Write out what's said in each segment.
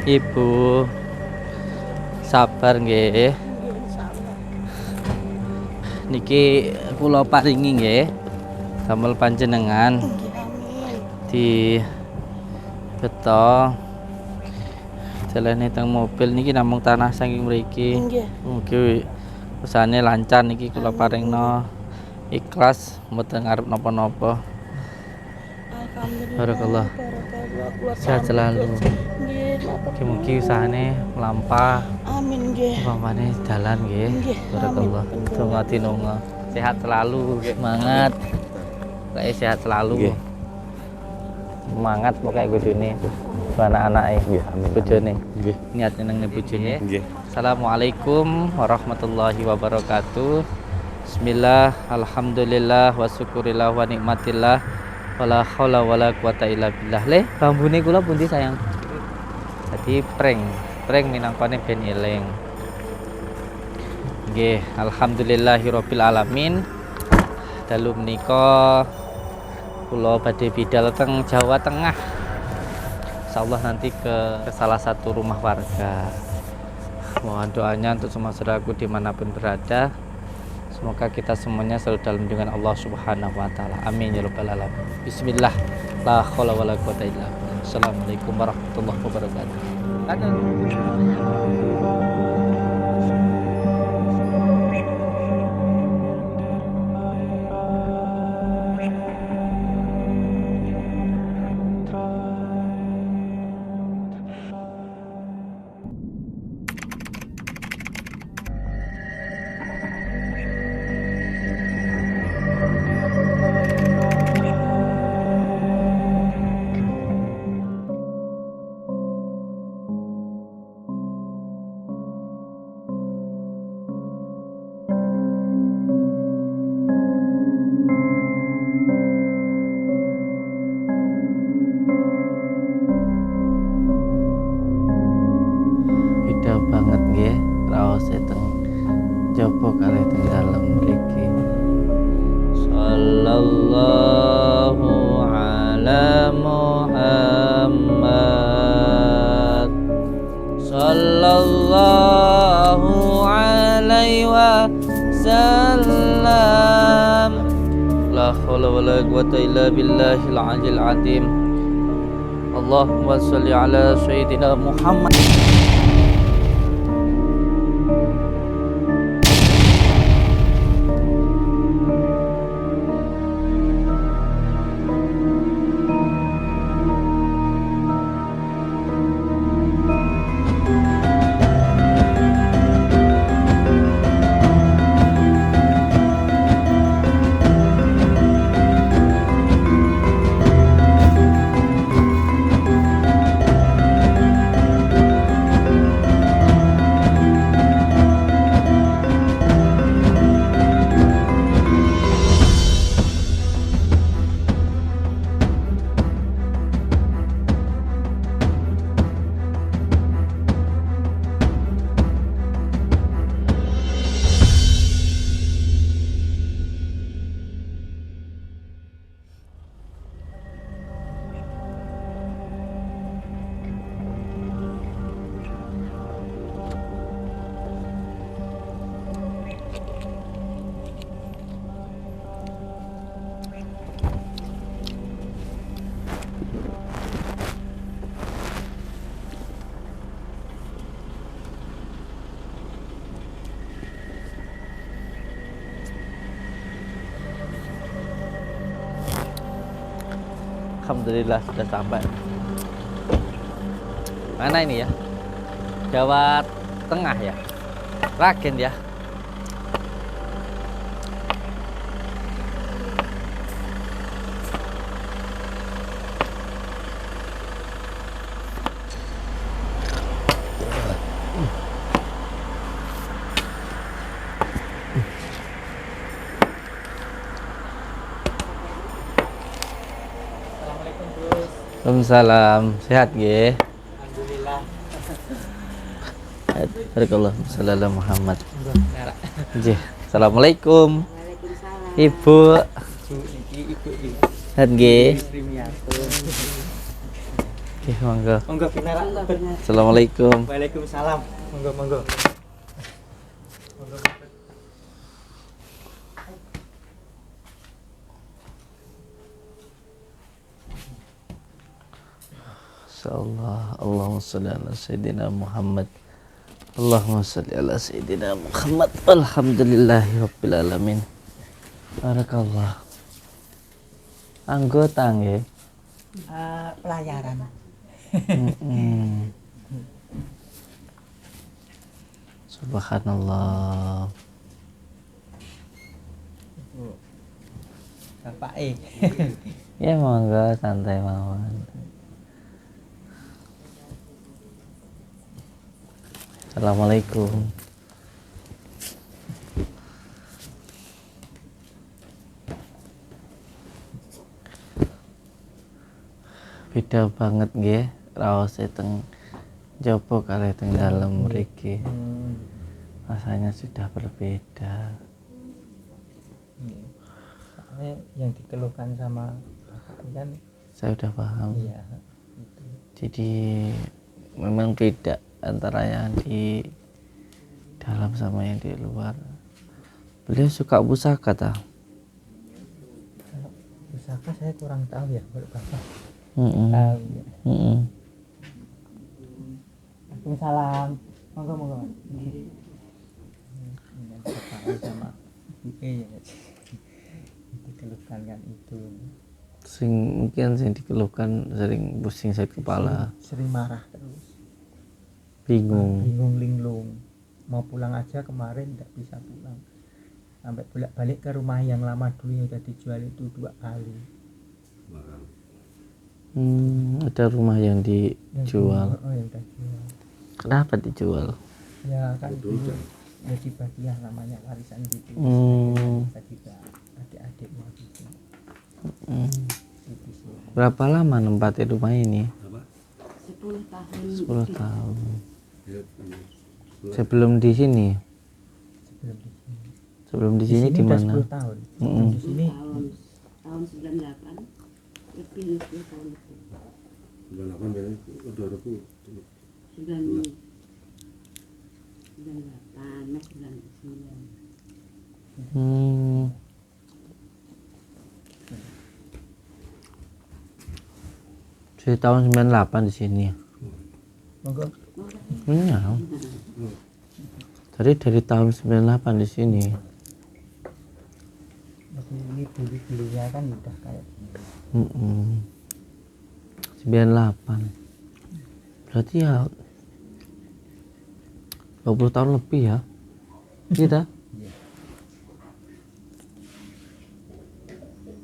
Ibu sabar nggih. Niki kula paringi nggih damel panjenengan di beto jalane teng mobil niki namung tanah saking mriki. Mugi usahane lancar niki kula paringno ikhlas mboten ngarep napa-napa. Barakallah. Sehat selalu. Mugi-mugi usahane melampah. Amin nggih. Umpamane dalan nggih. Barakallah. Donga tinonga. Sehat selalu, semangat. Pokoke sehat selalu. Semangat pokoke kudune. Anak-anake nggih, amin. Bojone nggih. Niat nyenengne bojone. Nggih. Assalamualaikum warahmatullahi wabarakatuh. Bismillah, alhamdulillah wa syukurillah wa nikmatillah. Wala haula wala quwata illa billah. Le, bambune kula pundi sayang? Jadi pring minangkane ben eling. Nggih, alhamdulillahirabbil alamin. Dalu menika kula badhe bidal teng Jawa Tengah. Insyaallah nanti ke salah satu rumah warga. Mohon doanya untuk semua saudaraku dimanapun berada. Semoga kita semuanya selalu dalam lindungan Allah Subhanahu wa taala. Amin ya rabbal alamin. Bismillah. La haula wala quwata illa billah. Assalamualaikum warahmatullahi wabarakatuh. Beda banget nggih raose teng jaba kalih teng dalem mriki. Sallallahu ala Muhammad. Sallallahu alaihi wasallam. La haula wala quwata illa billahil aliyil azim. Allahumma shalli ala sayyidina Muhammad. Alhamdulillah sudah sampai. Mana ini ya? Jawa Tengah ya? Ragen ya? Waalaikumsalam. Sehat nggih? Alhamdulillah. Barakallah sallallahu Muhammad. Nggih. Assalamualaikum. Waalaikumsalam. Ibu. Ibu. Sehat nggih? Oke, monggo. Monggo benar. Monggo, benar. Assalamualaikum. Waalaikumsalam. Monggo monggo. Insyaallah. Allahumma shalli ala sayyidina Muhammad. Allahumma shalli ala sayyidina Muhammad. Alhamdulillahi rabbil alamin. Barakallah. Anggota nggih. Pelayaran. Subhanallah. Bapak Ya monggo santai mawon. Assalamualaikum. Beda banget nggih raose teng jopo kali teng dalem mriki. Rasanya sudah berbeda. Soalnya yang dikeluhkan sama Bapak kan Saya udah paham. iya itu. Jadi memang beda antara yang di dalam sama yang di luar. Beliau suka pusaka ta? Kalau pusaka saya kurang tahu ya, kalau Bapak Mm-mm. tahu ya. Mm-mm. Waalaikumsalam. Monggo monggo. Dengan Bapak sama Ibu ya. Dikeluhkan kan itu. Mungkin sing dikeluhkan sering pusing sakit kepala, Sering marah terus. bingung. Bingung linglung. Mau pulang aja kemarin tidak bisa pulang. Sampai bolak-balik ke rumah yang lama dulu yang udah dijual itu 2 kali. Ada rumah yang dijual. Oh, yang udah jual. Kenapa dijual? Ya kan dulu jadi bagian namanya warisan gitu. Kita juga adik-adiknya gitu. Gitu sih. Berapa lama nempatin rumah ini? 10 tahun. 10 tahun. Sebelum di sini? Sebelum di sini. Sebelum di sini di udah mana? 10 tahun. Mm-mm. Di sini Tahun 98 lebih 10 tahun lebih. 98 ya, udah aku 98 mas 99. Hmm. Saya tahun 98 di sini. monggo. Iya. Tadi dari tahun 98 di sini. Tapi ini dulunya kan udah kayak Mm-mm. 98. Berarti ya 20 tahun lebih ya. Kita.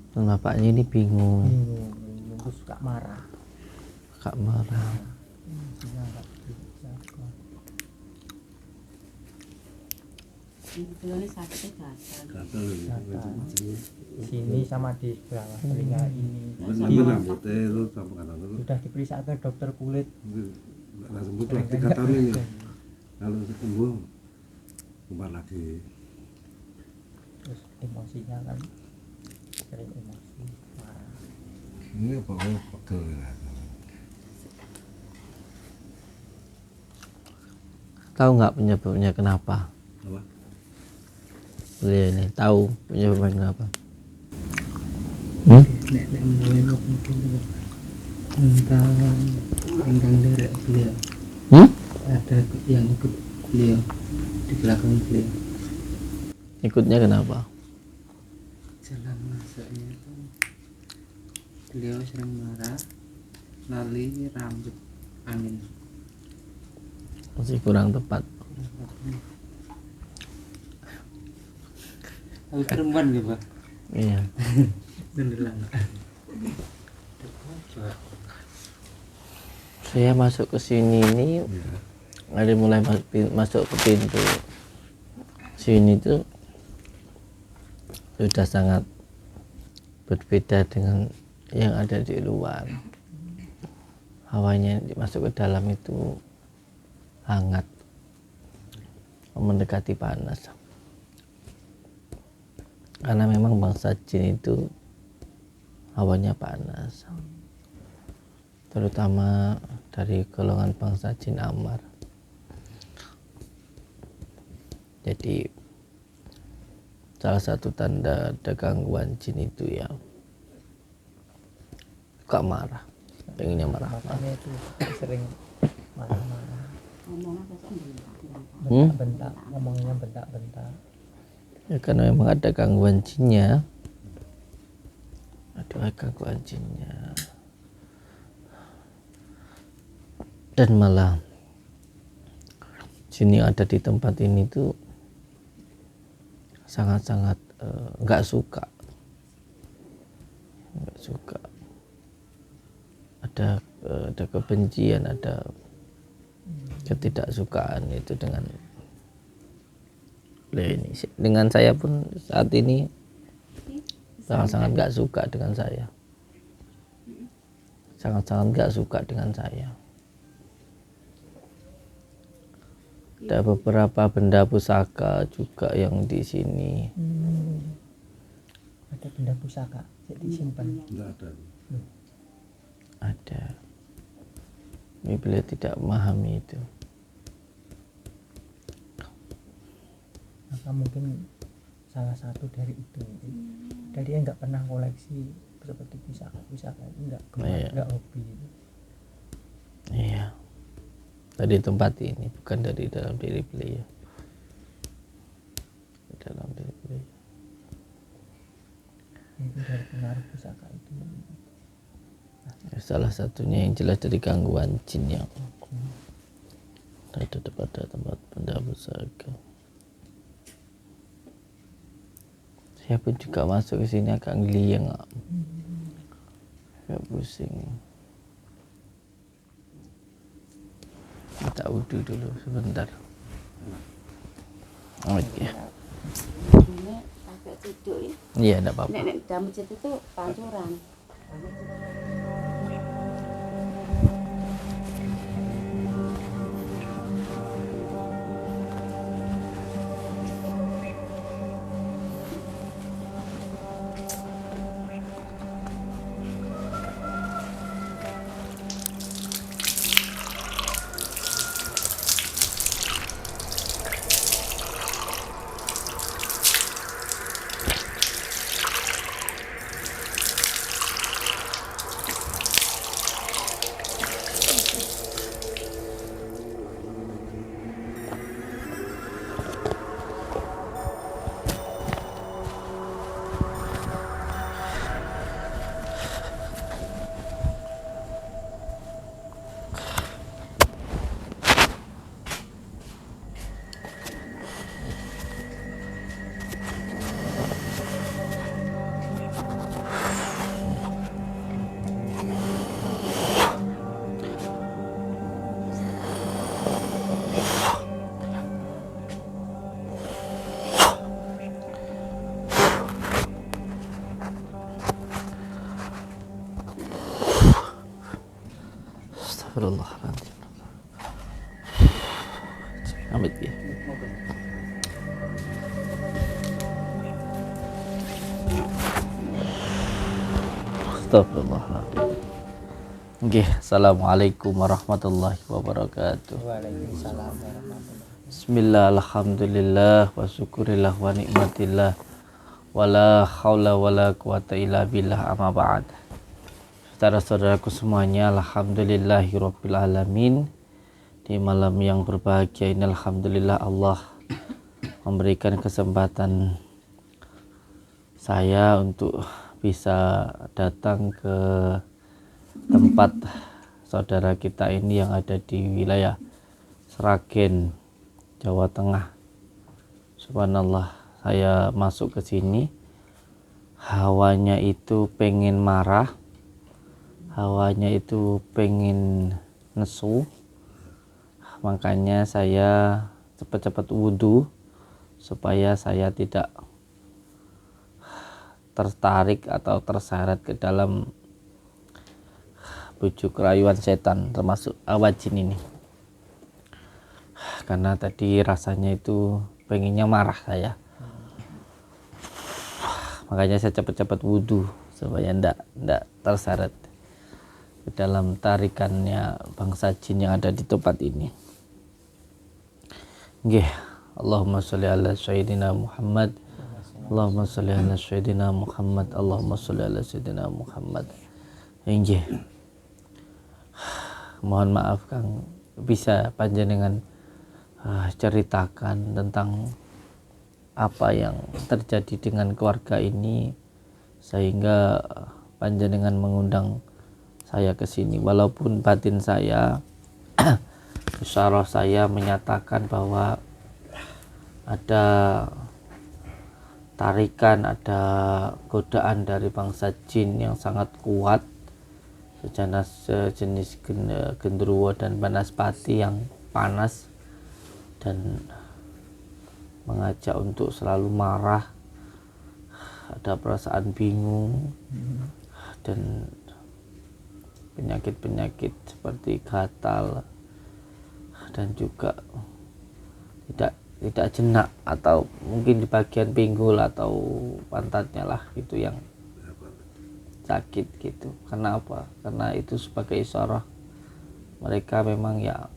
Dan bapaknya ini bingung, bingung terus suka marah. Kak marah. Dia nggak bisa kok. Kebetulan sakit gatal. gatal Di sini sama di bawah telinga ini tapi rambutnya itu sama kanan itu sudah diperiksa ke dokter kulit. nggak sembuh tuh 3 tahun ini kalau sembuh kembali lagi Terus emosinya kan sering emosi marah. ini pokoknya pegel ya. Tahu nggak penyebabnya kenapa? Apa? Beliau ini tahu penyebabnya kenapa? Nenek moyang mungkin tentang darah beliau. Ada yang ikut beliau di belakang beliau. Ikutnya kenapa? Jalan masuknya itu beliau sering marah, lali rambut angin. Masih kurang tepat. Aku perempuan gitu Pak. Iya. Beneran. Saya masuk ke sini ini ada mulai masuk ke pintu sini tuh sudah sangat berbeda dengan yang ada di luar. Hawanya masuk ke dalam itu hangat, mendekati panas. Karena memang bangsa jin itu hawanya panas. terutama dari golongan bangsa jin amar. Jadi salah satu tanda ada gangguan jin itu ya suka marah, pengennya marah. Makanya itu sering marah-marah, Ngomongnya besok bentak-bentak, ngomongnya bentak-bentak. Ya karena memang ada gangguan jinnya. Ada gangguan jinnya. Dan malah jin yang ada di tempat ini tuh sangat-sangat nggak suka, ada kebencian, ada ketidaksukaan itu dengan ini. Dengan saya pun saat ini sangat-sangat nggak suka dengan saya, sangat-sangat nggak suka dengan saya. Ada beberapa benda pusaka juga yang di sini. Ada benda pusaka jadi disimpan. Enggak ada. Ada. Ini beliau tidak memahami itu. Maka mungkin salah satu dari itu. Dan dia nggak pernah koleksi seperti pusaka enggak, Iya. enggak hobi. Iya. Dari tempat ini, bukan dari dalam diri beliau. Dalam diri beliau. Itu dari pengaruh pusaka itu. Salah satunya yang jelas dari gangguan jin yang ada pada tempat benda pusaka. Saya pun juga masuk ke sini agak ngeliang, agak pusing. Kita wudhu dulu sebentar. Oke. Ini pakai duduk ya. Iya, enggak apa-apa. Nek dalam masjid itu pancuran. Astagfirullahaladzim. Amit ya. Astagfirullahaladzim. Oke, assalamualaikum warahmatullahi wabarakatuh. Waalaikumsalam warahmatullahi. Bismillah, alhamdulillah, wa syukurillah, wa nikmatillah, wa la hawla wa la quwata illa billah, amma ba'd. Saudara-saudaraku semuanya, alhamdulillahirabbil alamin. Di malam yang berbahagia ini alhamdulillah Allah memberikan kesempatan saya untuk bisa datang ke tempat saudara kita ini yang ada di wilayah Sragen, Jawa Tengah. Subhanallah, saya masuk ke sini, hawanya itu pengen marah, hawanya itu pengen nesu. Makanya saya cepat-cepat wudhu supaya saya tidak tertarik atau terseret ke dalam bujuk rayuan setan, termasuk awat jin ini. Karena tadi rasanya itu pengennya marah saya. Makanya saya cepat-cepat wudhu supaya ndak terseret ke dalam tarikannya bangsa jin yang ada di tempat ini. Nggih, Allahumma sholli ala sayyidina Muhammad. Allahumma sholli ala sayyidina Muhammad. Allahumma sholli ala sayyidina Muhammad. Nggih. Mohon maaf Kang, bisa panjenengan ceritakan tentang apa yang terjadi dengan keluarga ini sehingga panjenengan mengundang saya ke sini, walaupun batin saya isyarah saya menyatakan bahwa ada tarikan, ada godaan dari bangsa jin yang sangat kuat sejenis genderuwo dan banaspati yang panas dan mengajak untuk selalu marah, ada perasaan bingung dan penyakit-penyakit seperti gatal dan juga tidak jenak atau mungkin di bagian pinggul atau pantatnya lah itu yang sakit gitu. Karena apa? Karena itu sebagai isyarah mereka memang ya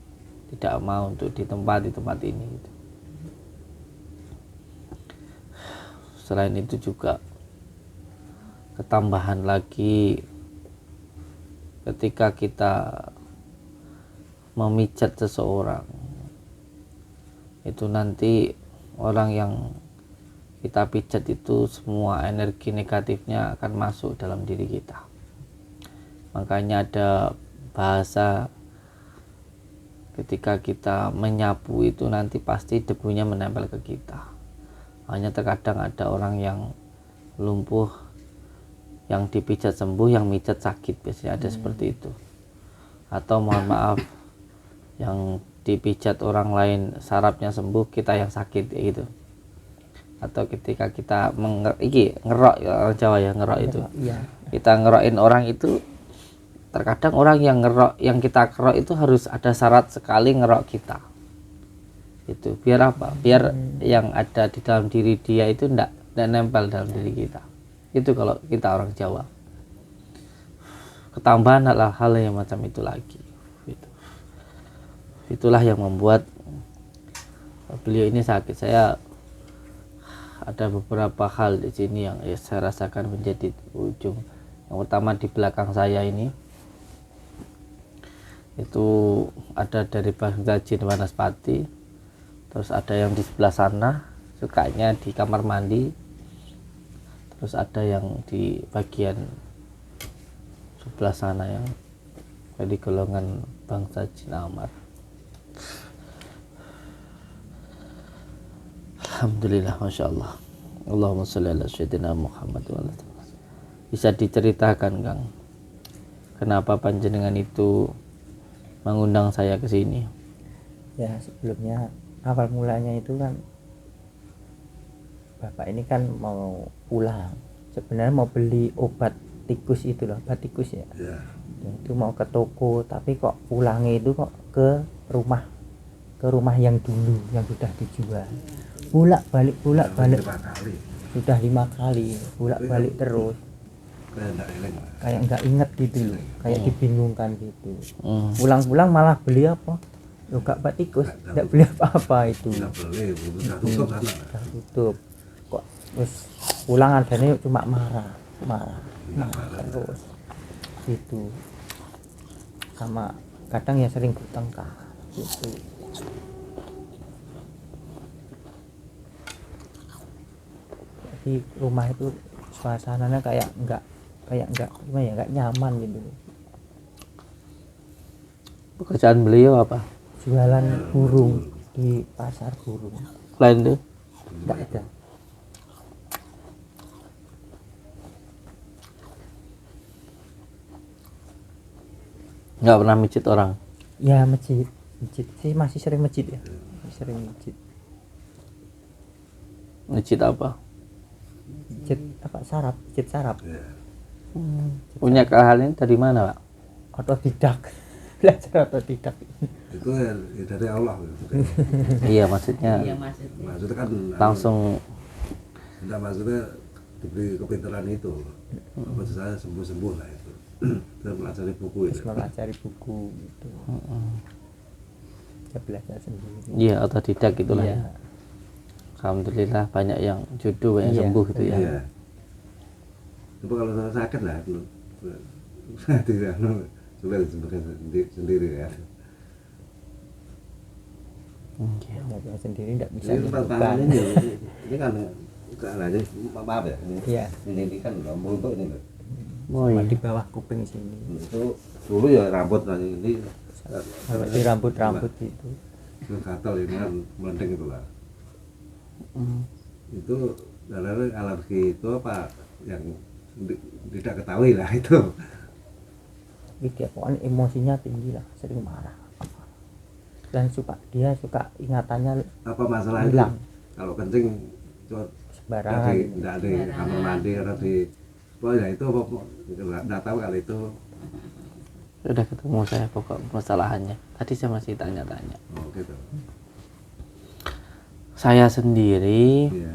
tidak mau untuk ditempati di tempat ini gitu. Selain itu juga ketambahan lagi ketika kita memijat seseorang itu nanti orang yang kita pijat itu semua energi negatifnya akan masuk dalam diri kita. Makanya ada bahasa ketika kita menyapu itu nanti pasti debunya menempel ke kita. Hanya terkadang ada orang yang lumpuh, yang dipijat sembuh, yang mijat sakit, biasanya ada seperti itu. Atau mohon maaf, yang dipijat orang lain sarafnya sembuh, kita yang sakit gitu. Atau ketika kita ngerok ya, orang Jawa ya ngerok itu. Iya. Kita ngerokin orang itu, terkadang orang yang ngerok, yang kita kerok itu harus ada syarat sekali ngerok kita. Itu biar apa? Biar yang ada di dalam diri dia itu ndak nempel dalam diri kita. Itu kalau kita orang Jawa. Ketambahan adalah hal yang macam itu lagi. Itulah yang membuat beliau ini sakit. Saya ada beberapa hal di sini yang saya rasakan menjadi ujung. Yang pertama di belakang saya ini itu ada dari bangsa jin Banaspati. Terus ada yang di sebelah sana, sukanya di kamar mandi. Terus ada yang di bagian sebelah sana yang dari golongan bangsa jin Amar. Alhamdulillah, Masya Allah. Allahumma sholli ala sayyidina Muhammad wa ala alihi. Bisa diceritakan Kang, kenapa panjenengan itu mengundang saya ke sini? Ya sebelumnya awal mulanya itu kan bapak ini kan mau pulang, sebenarnya mau beli obat tikus itu loh, obat tikus ya. Itu mau ke toko, tapi kok pulangnya itu kok ke rumah yang dulu yang sudah dijual, bolak balik sudah 5 kali bolak balik terus, kayak nggak inget gitu loh, kayak dibingungkan gitu. Pulang-pulang malah beli apa? Gak tikus, tidak beli apa-apa itu. Udah tutup. Kok terus pulang adanya cuma marah terus. Itu. Sama kadang ya sering bertengkar gitu. Jadi rumah itu suasananya kayak enggak gimana ya, enggak nyaman gitu. Pekerjaan beliau apa? Jualan burung di pasar burung. Lain tuh? Enggak ada. Nggak pernah mijit orang? Ya masjid sih masih sering masjid ya, masih sering masjid. Mijit apa? Masjid apa sarap. Punya keahlian dari mana Pak? Otodidak. Belajar otodidak. Itu ya dari Allah. Iya maksudnya Iya maksudnya. Maksudnya kan langsung maksudnya diberi kepintaran itu. Apa saya sembuh lah itu. Mempelajari buku itu. terus mempelajari buku gitu. Ya belajar sendiri. Iya, otodidak gitulah Iya. ya. Alhamdulillah banyak yang jodoh, banyak Iya, sembuh gitu ya. Iya. Tapi kalau saya sakit lah, saya tidak sudah disebutkan sendiri ya. Oke. Belajar sendiri tidak bisa Ini menyembuhkan. tantangannya ini kan aja maaf ya. Iya. Ini kan untuk ini loh. Oh Sama iya. di bawah kuping sini. Itu dulu ya rambut aja ini. Kalau di rambut-rambut gitu. Itu gatal ini kan melendeng itu lah. Hmm. Itu darah alergi itu apa yang tidak ketahui lah itu. Tapi dia pokoknya emosinya tinggi lah, sering marah. Dan dia suka ingatannya Apa masalah itu? hilang Kalau kencing cuma sembarangan. tidak di kamar mandi atau di ya itu apa nggak tahu kalau itu. Udah ketemu saya pokok masalahannya. Tadi saya masih tanya-tanya. Oh gitu. Saya sendiri Iya.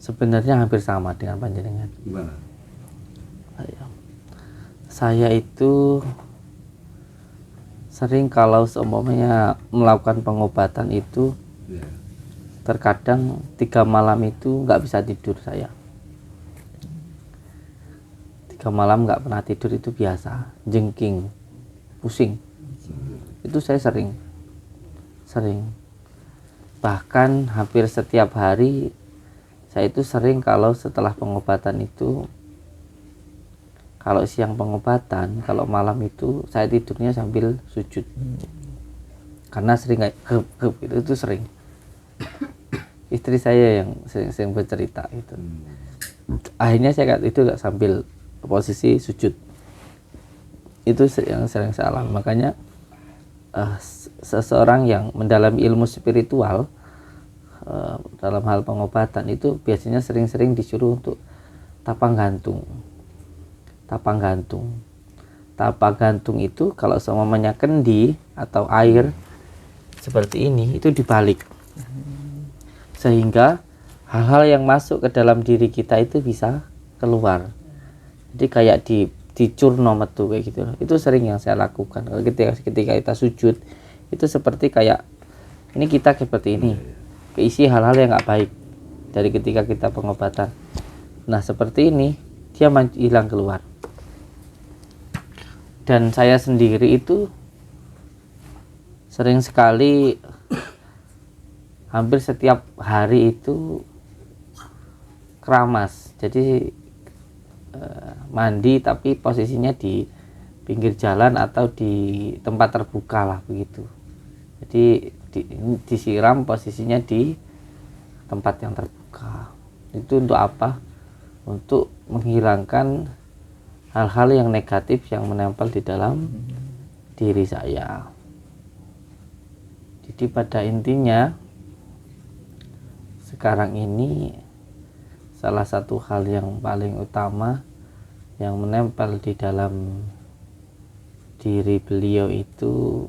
sebenarnya hampir sama dengan panjenengan. Gimana? Saya itu sering kalau seumpamanya melakukan pengobatan itu Iya. terkadang 3 malam itu nggak bisa tidur saya. 3 malam nggak pernah tidur itu biasa, jengking, pusing. Itu saya sering. Bahkan hampir setiap hari saya itu sering kalau setelah pengobatan itu, kalau siang pengobatan, kalau malam itu saya tidurnya sambil sujud. Karena sering kayak gep itu sering. Istri saya yang sering bercerita itu. Akhirnya saya itu sambil posisi sujud. Itu yang sering saya alami. Makanya seseorang yang mendalami ilmu spiritual dalam hal pengobatan itu biasanya sering-sering disuruh untuk tapang gantung. Tapang gantung itu kalau seumpamanya kendi atau air seperti ini itu dibalik, sehingga hal-hal yang masuk ke dalam diri kita itu bisa keluar. Jadi kayak dicurno metu kayak gitu. Itu sering yang saya lakukan ketika kita sujud. Itu seperti kayak ini kita seperti ini, keisi hal-hal yang nggak baik dari ketika kita pengobatan. Nah seperti ini dia hilang keluar. Dan saya sendiri itu sering sekali hampir setiap hari itu keramas. Jadi mandi tapi posisinya di pinggir jalan atau di tempat terbuka lah begitu. Jadi disiram posisinya di tempat yang terbuka. Itu untuk apa? Untuk menghilangkan hal-hal yang negatif yang menempel di dalam diri saya. Jadi pada intinya sekarang ini salah satu hal yang paling utama yang menempel di dalam diri beliau itu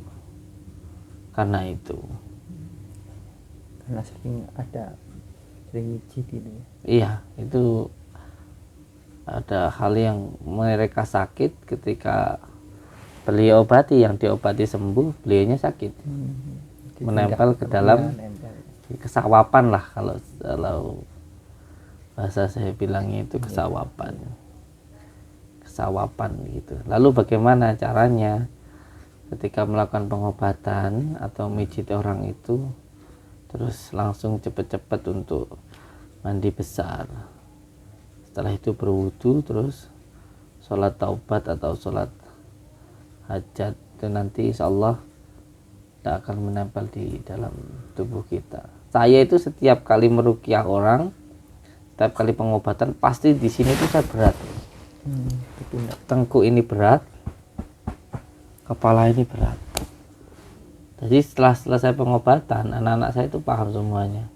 karena itu. Karena sering mijit gitu ya. Iya, itu ada hal yang mereka sakit ketika beliau obati, yang diobati sembuh, beliaunya sakit. Menempel ke dalam kesawapan lah kalau bahasa saya bilangnya itu kesawapan gitu. Lalu bagaimana caranya ketika melakukan pengobatan atau mijit orang itu, terus langsung cepet-cepet untuk mandi besar, setelah itu berwudu, terus sholat taubat atau sholat hajat, itu nanti insya Allah tidak akan menempel di dalam tubuh kita. Saya itu setiap kali meruqyah orang, setiap kali pengobatan pasti di sini tuh saya berat. Tengkuk ini berat, kepala ini berat. Jadi setelah selesai pengobatan, anak-anak saya itu paham semuanya.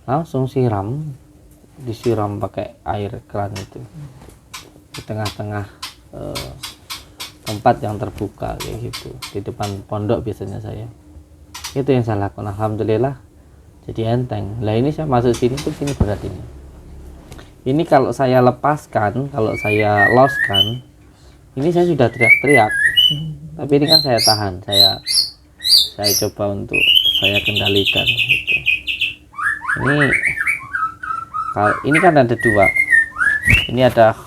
Langsung disiram pakai air keran itu di tengah-tengah tempat yang terbuka kayak gitu, di depan pondok biasanya saya. Itu yang saya lakukan. Alhamdulillah jadi enteng. Lah ini saya masuk sini tuh sini berat ini. Ini kalau saya lepaskan, kalau saya loskan, ini saya sudah teriak-teriak. Tapi ini kan saya tahan, saya coba untuk saya kendalikan gitu. Ini kan ada dua. Ini ada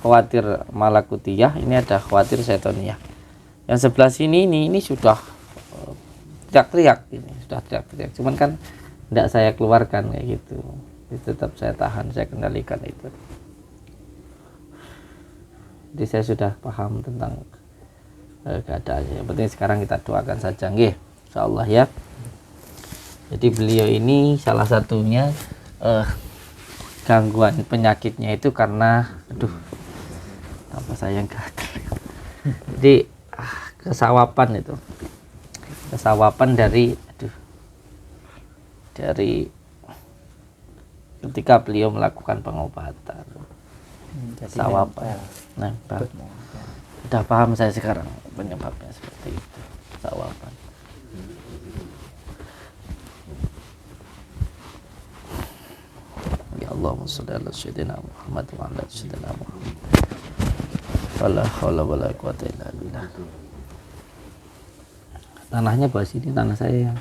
khawatir malakutiyah, ini ada khawatir setoniyah. Yang sebelah sini ini sudah teriak-teriak, ini sudah teriak-teriak. Cuman kan tidak saya keluarkan kayak gitu. Itu tetap saya tahan, saya kendalikan itu. Jadi saya sudah paham tentang keadaannya. Yang penting sekarang kita doakan saja, nggih, insyaallah ya. Jadi beliau ini salah satunya gangguan penyakitnya itu karena apa saya gatal. Jadi kesawapan itu. Kesawapan dari ketika beliau melakukan pengobatan. Kesawapan. Nempel. Udah paham saya sekarang penyebabnya seperti itu. Kesawapan. Ya Allahumma shalli ala sayyidina Muhammad wa ala sayyidina Muhammad. Wala haula wala quwata illa billah. Tanahnya bawah sini, tanah saya.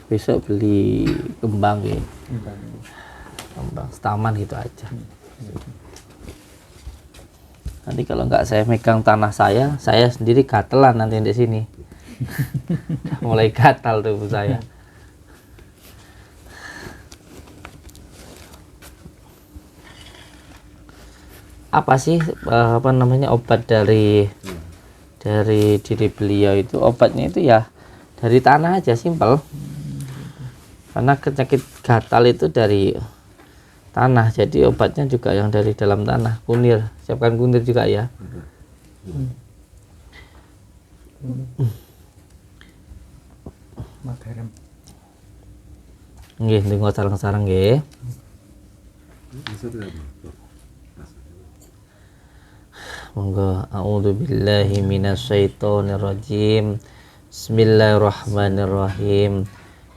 Besok beli kembang ya. Kembang setaman gitu aja. Nanti kalau nggak saya megang tanah saya sendiri gatelan nanti di sini. Mulai gatal tubuh saya. Apa sih obat dari diri beliau itu? Obatnya itu ya dari tanah aja, simpel. Karena penyakit gatal itu dari tanah, jadi obatnya juga yang dari dalam tanah. Kunir, siapkan kunir juga ya. Makaram. Nggih, tunggu sarang-sarang nggih. Monggo. A'udzubillahi minasyaitonirrajim. Bismillahirrahmanirrahim.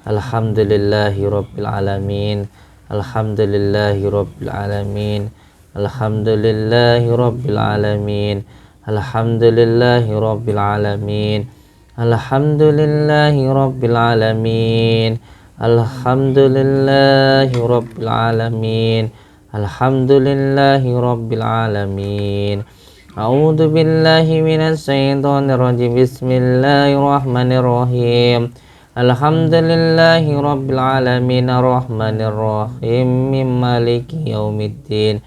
Alhamdulillahirabbil alamin. Alhamdulillahirabbil alamin. Alhamdulillahirabbil alamin. Alhamdulillahirabbil alamin. Alhamdulillahirabbil alamin. Alhamdulillahirabbil alamin. Alhamdulillahirabbil alamin. A'udzu billahi minasy syaithanir rajim. Bismillahirrahmanirrahim. Alhamdulillahi rabbil alamin arrahmanir rahim maliki yaumiddin.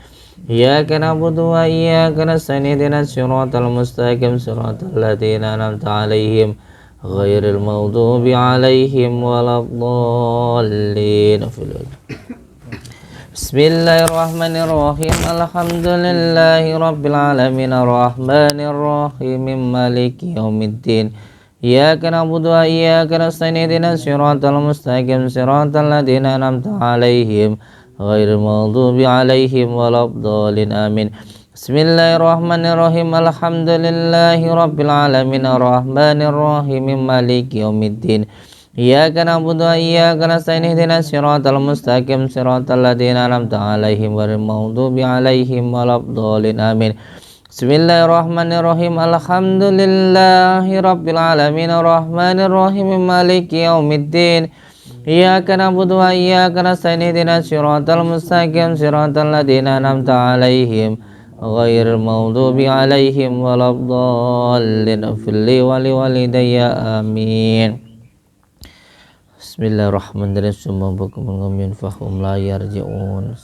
Iyyaka na'budu wa iyyaka nasta'in ihdinas siratal mustaqim siratal ladzina an'amta 'alaihim ghairil maghdubi 'alaihim waladdallin. Bismillahirrahmanirrahim. Alhamdulillahi rabbil alamin arrahmanir rahim maliki yaumiddin. Iyyaka na'budu wa iyyaka nasta'in ihdinas siratal mustaqim siratal ladzina an'amta 'alaihim ghairil maghdubi 'alaihim waladdallin. Amin. Bismillahirrahmanirrahim. Alhamdulillahi rabbil alamin arrahmanir rahim maliki yaumiddin. Iyyaka na'budu wa iyyaka nasta'in ihdinas siratal mustaqim siratal ladzina an'amta 'alaihim ghairil maghdubi 'alaihim waladdallin. Amin. Bismillahirrahmanirrahim. Alhamdulillahi rabbil alamin arrahmanir rahim maliki yaumiddin. Iyyaka na'budu wa iyyaka nasta'in ihdinas siratal mustaqim siratal ladzina an'amta 'alaihim ghairil maghdubi 'alaihim waladdallin. Fili wa liwalidayya. Amin. Bismillahirrahmanirrahim. Summa bukumun ngumyun fahum la yarji'un.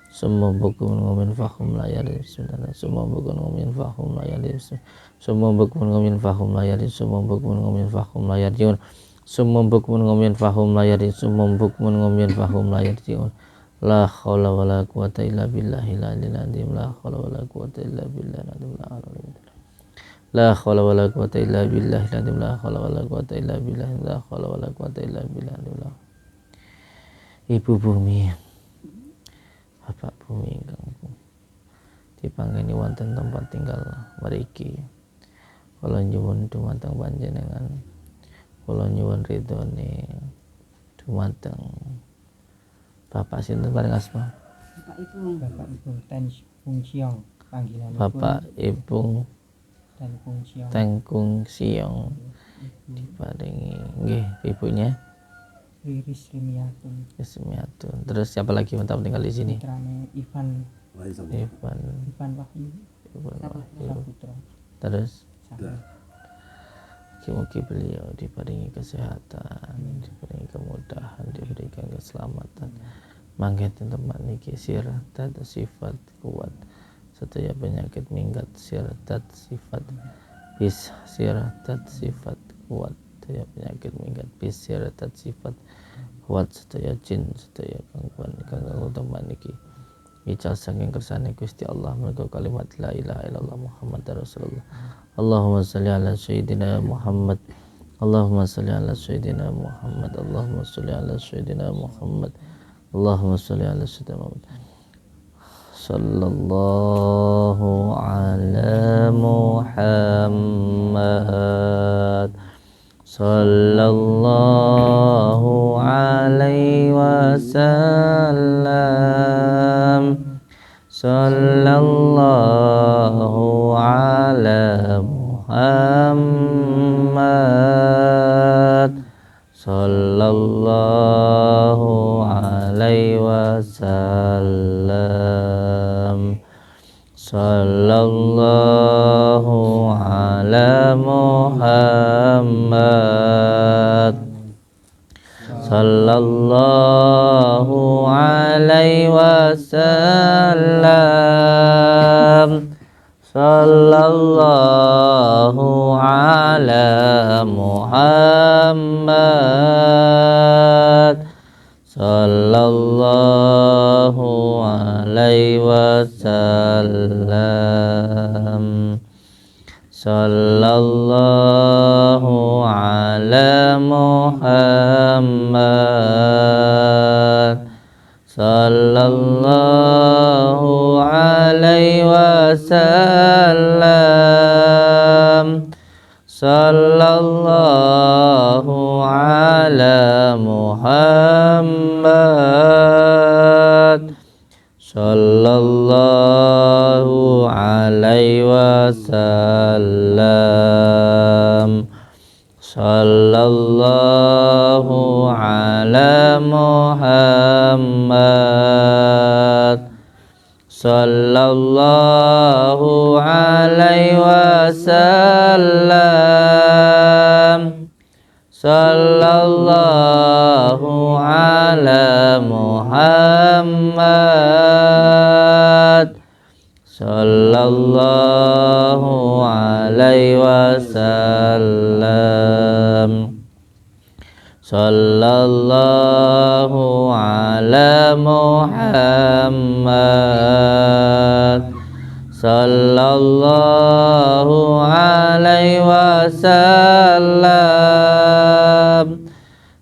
Summa bukumun ngumyun fahum la yarji'un. Summa bukumun ngumyun fahum la yarji'un. Summa bukumun ngumyun fahum la yarji'un. Summa bukumun ngumyun fahum la yarji'un. Summa bukumun ngumyun fahum la yarji'un. Summa bukumun ngumyun fahum la yarji'un. La haula wala quwata illa billahil aliyyil azim. La haula wala quwata illa billahil aliyyil azim. La haula wala quwata illa billahil azim. La haula wala quwata illa billah. La haula wala quwata illa billah. Ibu bumi, Bapak bumi ingkang dipanggeni wonten tempat tinggal mriki. Kula nyuwun dumateng panjenengan, kula nyuwun ridhone dumateng Bapak sinten paling asma? Bapak Ibu. Bapak Ibu Ten Kung Siong panggilan Bapak Ibu Ten Kung Siong. Tengkung Siong Ibu diparingi nggih ibunya Riris Rimiatun. Ismiatun. Terus siapa lagi yang tinggal di sini? Putrane Ivan Lain sama. Ivan Wahyu Wahyu. Saputra. Terus Dah. mugi-mugi beliau diberi kesehatan, diberi kemudahan, diberikan keselamatan. Mangke teman niki sirah dan sifat kuat sedaya penyakit minggat sirah dan sifat bis sirah dan sifat kuat sedaya penyakit minggat bis sirah dan sifat kuat sedaya jin sedaya gangguan kanggo teman niki ical saking kersane Gusti Allah menika kalimat la ilaha illallah Muhammadar Rasulullah. Allahumma shalli ala sayyidina Muhammad. Allahumma shalli ala sayyidina Muhammad. Allahumma shalli ala sayyidina Muhammad. Allahumma shalli ala sayyidina Muhammad. Sallallahu ala Muhammad. Sallallahu alaihi wasallam. Sallallahu ala Muhammad. Sallallahu alaihi wasallam. Sallallahu ala Muhammad. Sallallahu alaihi wasallam. Sallallahu ala Muhammad. Sallallahu alaihi wasallam. Sallallahu ala Muhammad. Sallallahu alaihi wasallam. Sallallahu ala Muhammad. Sallallahu alaihi wasallam. Sallallahu ala Muhammad. Sallallahu alaihi wasallam. Sallallahu ala Muhammad. Sallallahu alaihi wasallam. Sallallahu ala Muhammad. Sallallahu alaihi wasallam.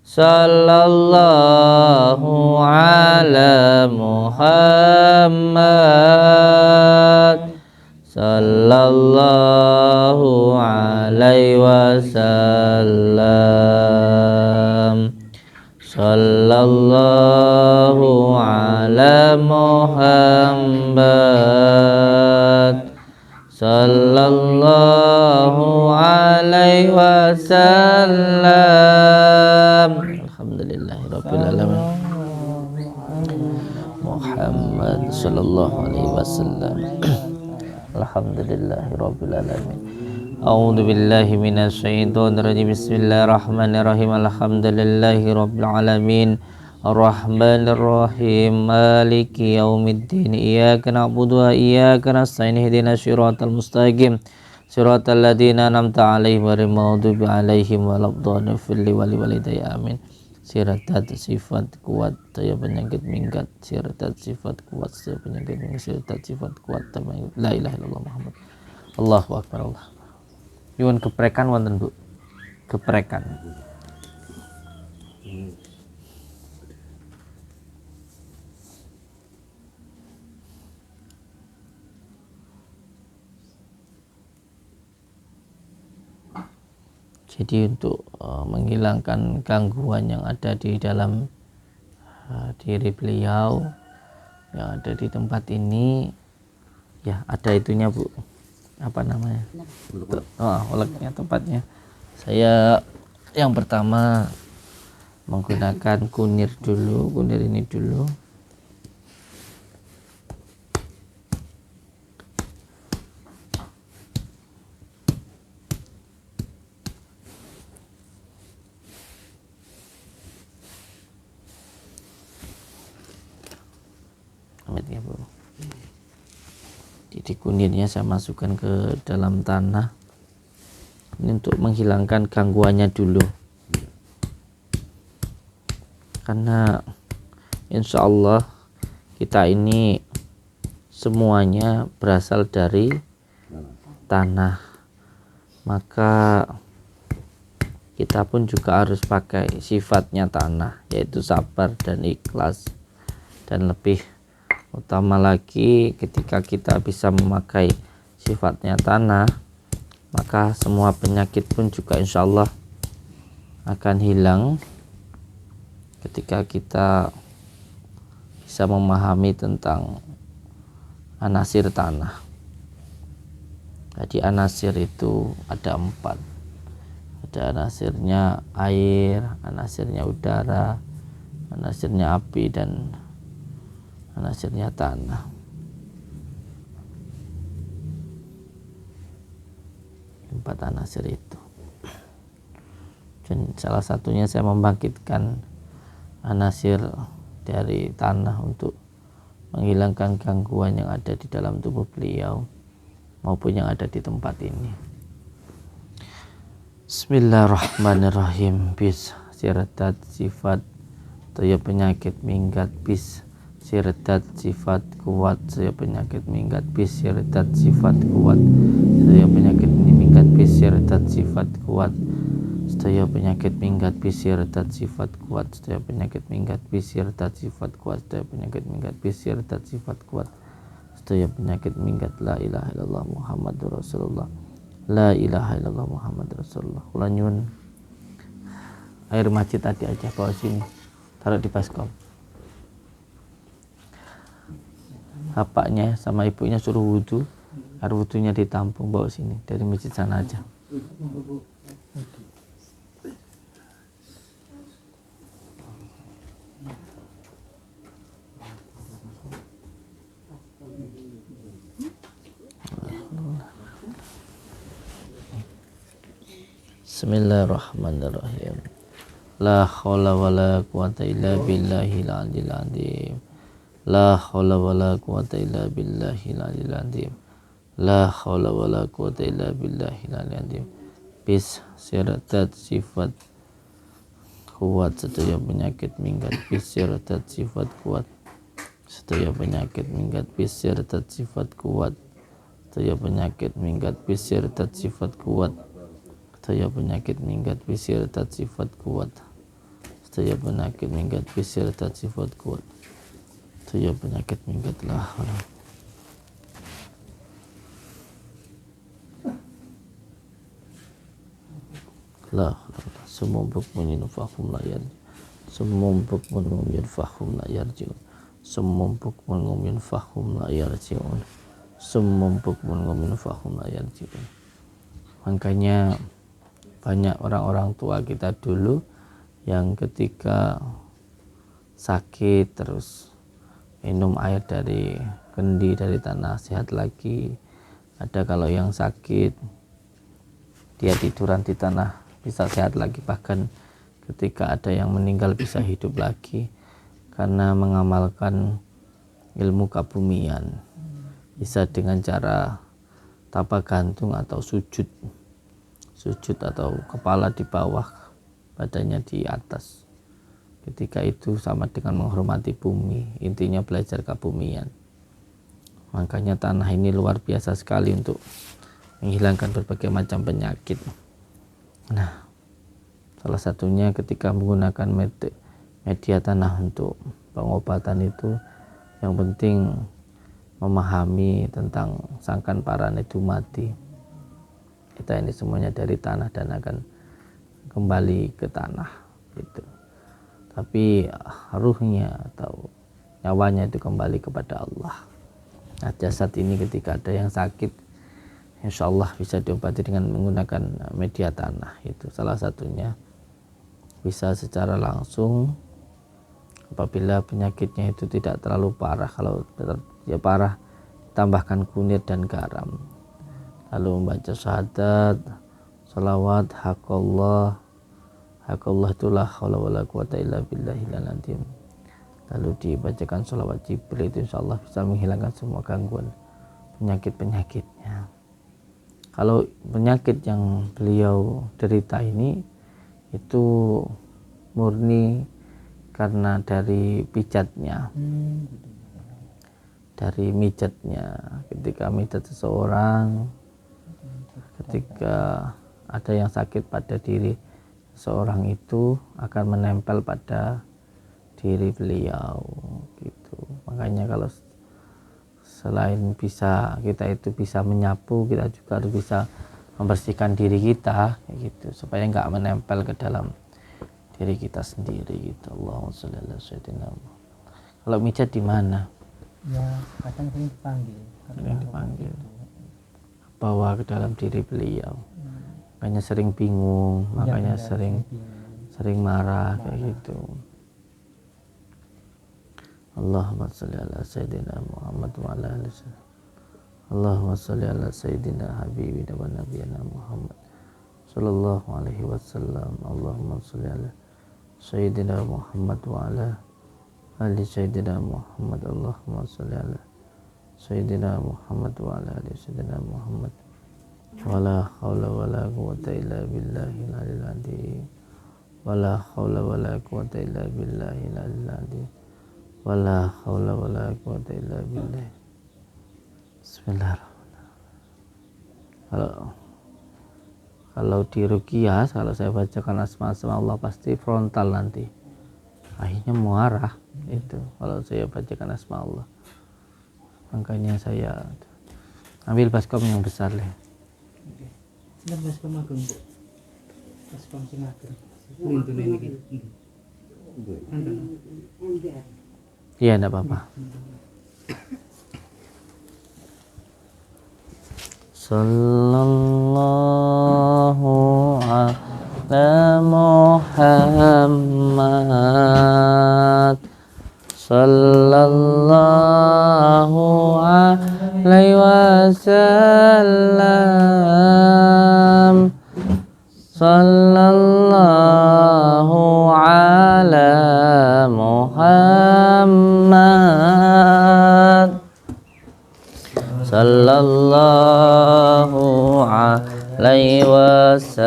Sallallahu ala Muhammad. Sallallahu alaihi wasallam. Sallallahu ala Muhammad. Sallallahu alaihi wasallam. Alhamdulillahirabbil alamin. Muhammad sallallahu alaihi wasallam. Alhamdulillahirabbil alamin. A'udzu billahi minasy syaithanir rajim. Bismillahirrahmanirrahim. Alhamdulillahirabbil alamin. Ar-Rahmanir Rahim. Maliki yaumiddin. Iyyaka na'budu wa iyyaka nasta'in. Ihdinas siratal mustaqim. Siratal ladzina an'amta 'alaihim ghairil maghdubi 'alaihim waladdallin. Fil walidayya amin. Siratat sifat kuat daya penyakit minggat. Siratat sifat kuat daya penyakit minggat. Siratat sifat kuat daya la ilaha illallah Muhammad. Allahu akbar. Allah. Nyuwun geprekan wonten Bu. Geprekan. Jadi untuk menghilangkan gangguan yang ada di dalam diri beliau yang ada di tempat ini. Ya, ada itunya Bu, apa namanya, uleknya, tempatnya. Saya yang pertama menggunakan kunir dulu, kunir ini dulu. Ya, Bu. Jadi kunirnya saya masukkan ke dalam tanah ini untuk menghilangkan gangguannya dulu, karena insya Allah kita ini semuanya berasal dari tanah, maka kita pun juga harus pakai sifatnya tanah, yaitu sabar dan ikhlas. Dan lebih utama lagi, ketika kita bisa memakai sifatnya tanah, maka semua penyakit pun juga insya Allah akan hilang ketika kita bisa memahami tentang anasir tanah. Jadi anasir itu ada 4. Ada anasirnya air, anasirnya udara, anasirnya api, dan anasirnya tanah. 4 anasir itu. Dan salah satunya saya membangkitkan anasir dari tanah untuk menghilangkan gangguan yang ada di dalam tubuh beliau maupun yang ada di tempat ini. Bismillahirrahmanirrahim. Bis siradat sifat toya penyakit minggat. Bis siradat sifat kuat saya penyakit minggat. Bis siradat sifat kuat saya penyakit minggat. Bis siradat sifat kuat saya penyakit minggat. Bis siradat sifat kuat saya penyakit minggat. Bis siradat sifat kuat saya penyakit minggat. Bis siradat sifat kuat saya penyakit minggat. La ilaha illallah Muhammadur Rasulullah. La ilaha illallah Muhammad Rasulullah. Kula nyuwun air masjid tadi aja bawa sini, taruh di baskom. Bapaknya sama ibunya suruh wudhu, air wudhunya ditampung, bawa sini dari masjid sana aja. Bismillahirrahmanirrahim. La haula wala quwata illa billahil aliyil azim. La haula wala quwata illa billahil aliyil azim. La haula wala quwata illa billahil aliyil azim. Bis siradat sifat kuat sedaya penyakit minggat. Bis siradat sifat kuat sedaya penyakit minggat. Bis siradat sifat kuat sedaya penyakit minggat. Bis siradat sifat kuat sedaya penyakit minggat. Bis siradat sifat kuat sedaya penyakit minggat. Bis siradat sifat kuat sedaya penyakit minggat. Lah la sumum bukmun fahum la yarji. Sumum bukmun fahum la yarjiun. Sumum bukmun fahum la yarjiun. Sumum bukmun fahum la yarjiun. Makanya banyak orang-orang tua kita dulu yang ketika sakit terus minum air dari kendi, dari tanah, sehat lagi. Ada kalau yang sakit dia tiduran di tanah bisa sehat lagi, bahkan ketika ada yang meninggal bisa hidup lagi karena mengamalkan ilmu kebumian, bisa dengan cara tapak gantung atau sujud atau kepala di bawah, badannya di atas. Ketika itu sama dengan menghormati bumi, intinya belajar kebumian. Makanya tanah ini luar biasa sekali untuk menghilangkan berbagai macam penyakit. Nah, salah satunya ketika menggunakan media tanah untuk pengobatan itu, yang penting memahami tentang sangkan parane dumati. Kita ini semuanya dari tanah dan akan kembali ke tanah gitu. tapi ruhnya atau nyawanya itu kembali kepada Allah. Nah, jasad ini ketika ada yang sakit, insya Allah bisa diobati dengan menggunakan media tanah. Itu salah satunya, bisa secara langsung apabila penyakitnya itu tidak terlalu parah. Kalau ya parah, tambahkan kunir dan garam, lalu membaca syahadat, salawat, haqqallah itulah haula wala quwata illa billahil azim. Lalu dibacakan sholawat Jibril, itu insya Allah bisa menghilangkan semua gangguan penyakit-penyakitnya. Kalau penyakit yang beliau derita ini itu murni karena dari pijatnya, dari mijatnya. Ketika mijat seseorang, ketika ada yang sakit pada diri seorang itu akan menempel pada diri beliau gitu. Makanya kalau selain bisa kita itu bisa menyapu, kita juga harus bisa membersihkan diri kita gitu, supaya nggak menempel ke dalam diri kita sendiri gitu. Allahumma sholli ala sayyidina Muhammad. Kalau mijat di mana? Ya kadang sering dipanggil. Sering dipanggil. Bawa ke dalam diri beliau. Makanya sering bingung, makanya sering marah kayak gitu. Allahumma sholli ala sayyidina Muhammad wa ala alihi wasallam. Allahumma sholli ala sayyidina habibina wa nabiyina Muhammad sallallahu alaihi wasallam. Allahumma sholli ala sayyidina Muhammad wa ala ali sayyidina Muhammad. Allahumma sholli ala sayyidina Muhammad wa ala ali sayyidina Muhammad. Wala haula wala quwata illa billahil aliyil azim. Wala haula wala quwata illa billahil aliyil azim. Wala haula wala quwata illa billah. Bismillahirrahmanirrahim. Kalau di ruqyah, kalau saya bacakan asma-asma Allah pasti frontal nanti. Akhirnya muarah itu kalau saya bacakan asma Allah. Makanya saya ambil baskom yang besar deh. Sudah baskom agung, Bu. Baskom sing agung. Lintune iki. Iya, enggak apa-apa. Sallallahu ala Muhammad. Sallallahu alaihi wasallam. Sallallahu ala Muhammad. Sallallahu alaihi wasallam.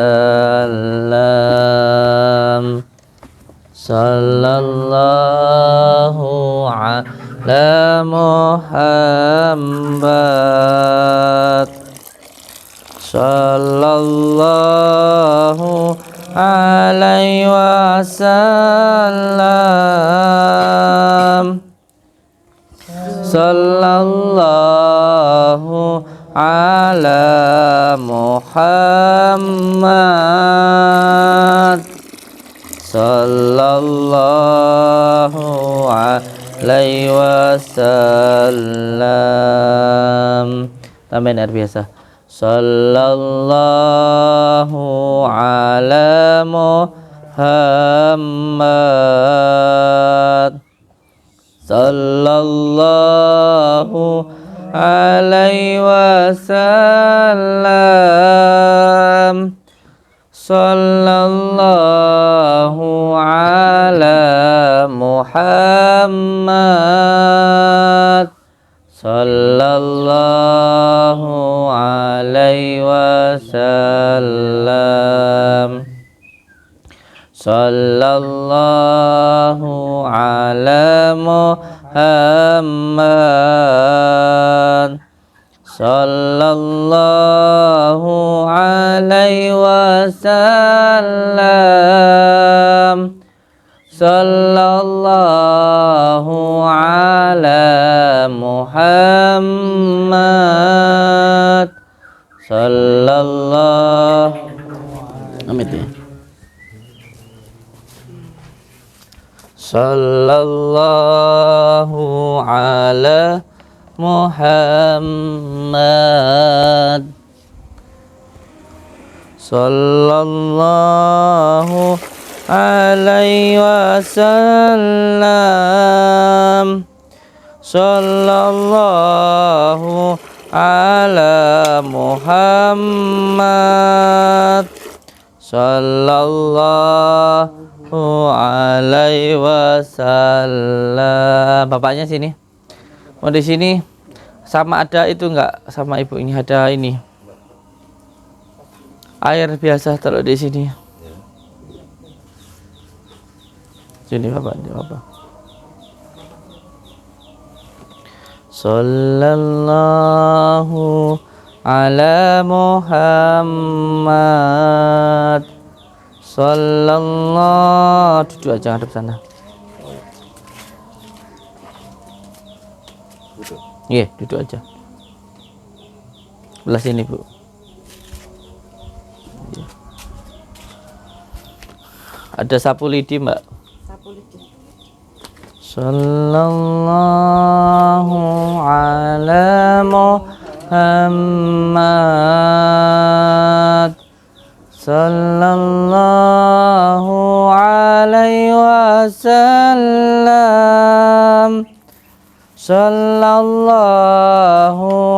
Sallallahu ala Muhammad. Sallallahu alaihi wasallam. Sallallahu ala Muhammad. Sallallahu alaihi wasallam. Tambahin air biasa. Sallallahu ala Muhammad. Sallallahu alaihi wasallam. Sallallahu ala Muhammad. Sallallahu alaihi wasallam. Sallallahu ala Muhammad. Sallallahu alaihi wasallam. Sallallahu ala Muhammad. Sallallahu. Amin ya. Sallallahu ala Muhammad. Sallallahu alaihi wasallam. Sallallahu ala Muhammad. Sallallahu alaihi wasallam. Bapaknya sini. Mau di sini sama ada itu enggak? Sama ibu ini ada ini. Air biasa taruh di sini. Sini Bapak, ini Bapak. Sallallahu ala Muhammad. Sallallahu, duduk aja ngadep sana. Iya, duduk aja. Belah sini, Bu. Iya. Ada sapu lidi, Mbak. Sapu lidi. Sallallahu ala Muhammad. Sallallahu alaihi wasallam. Sallallahu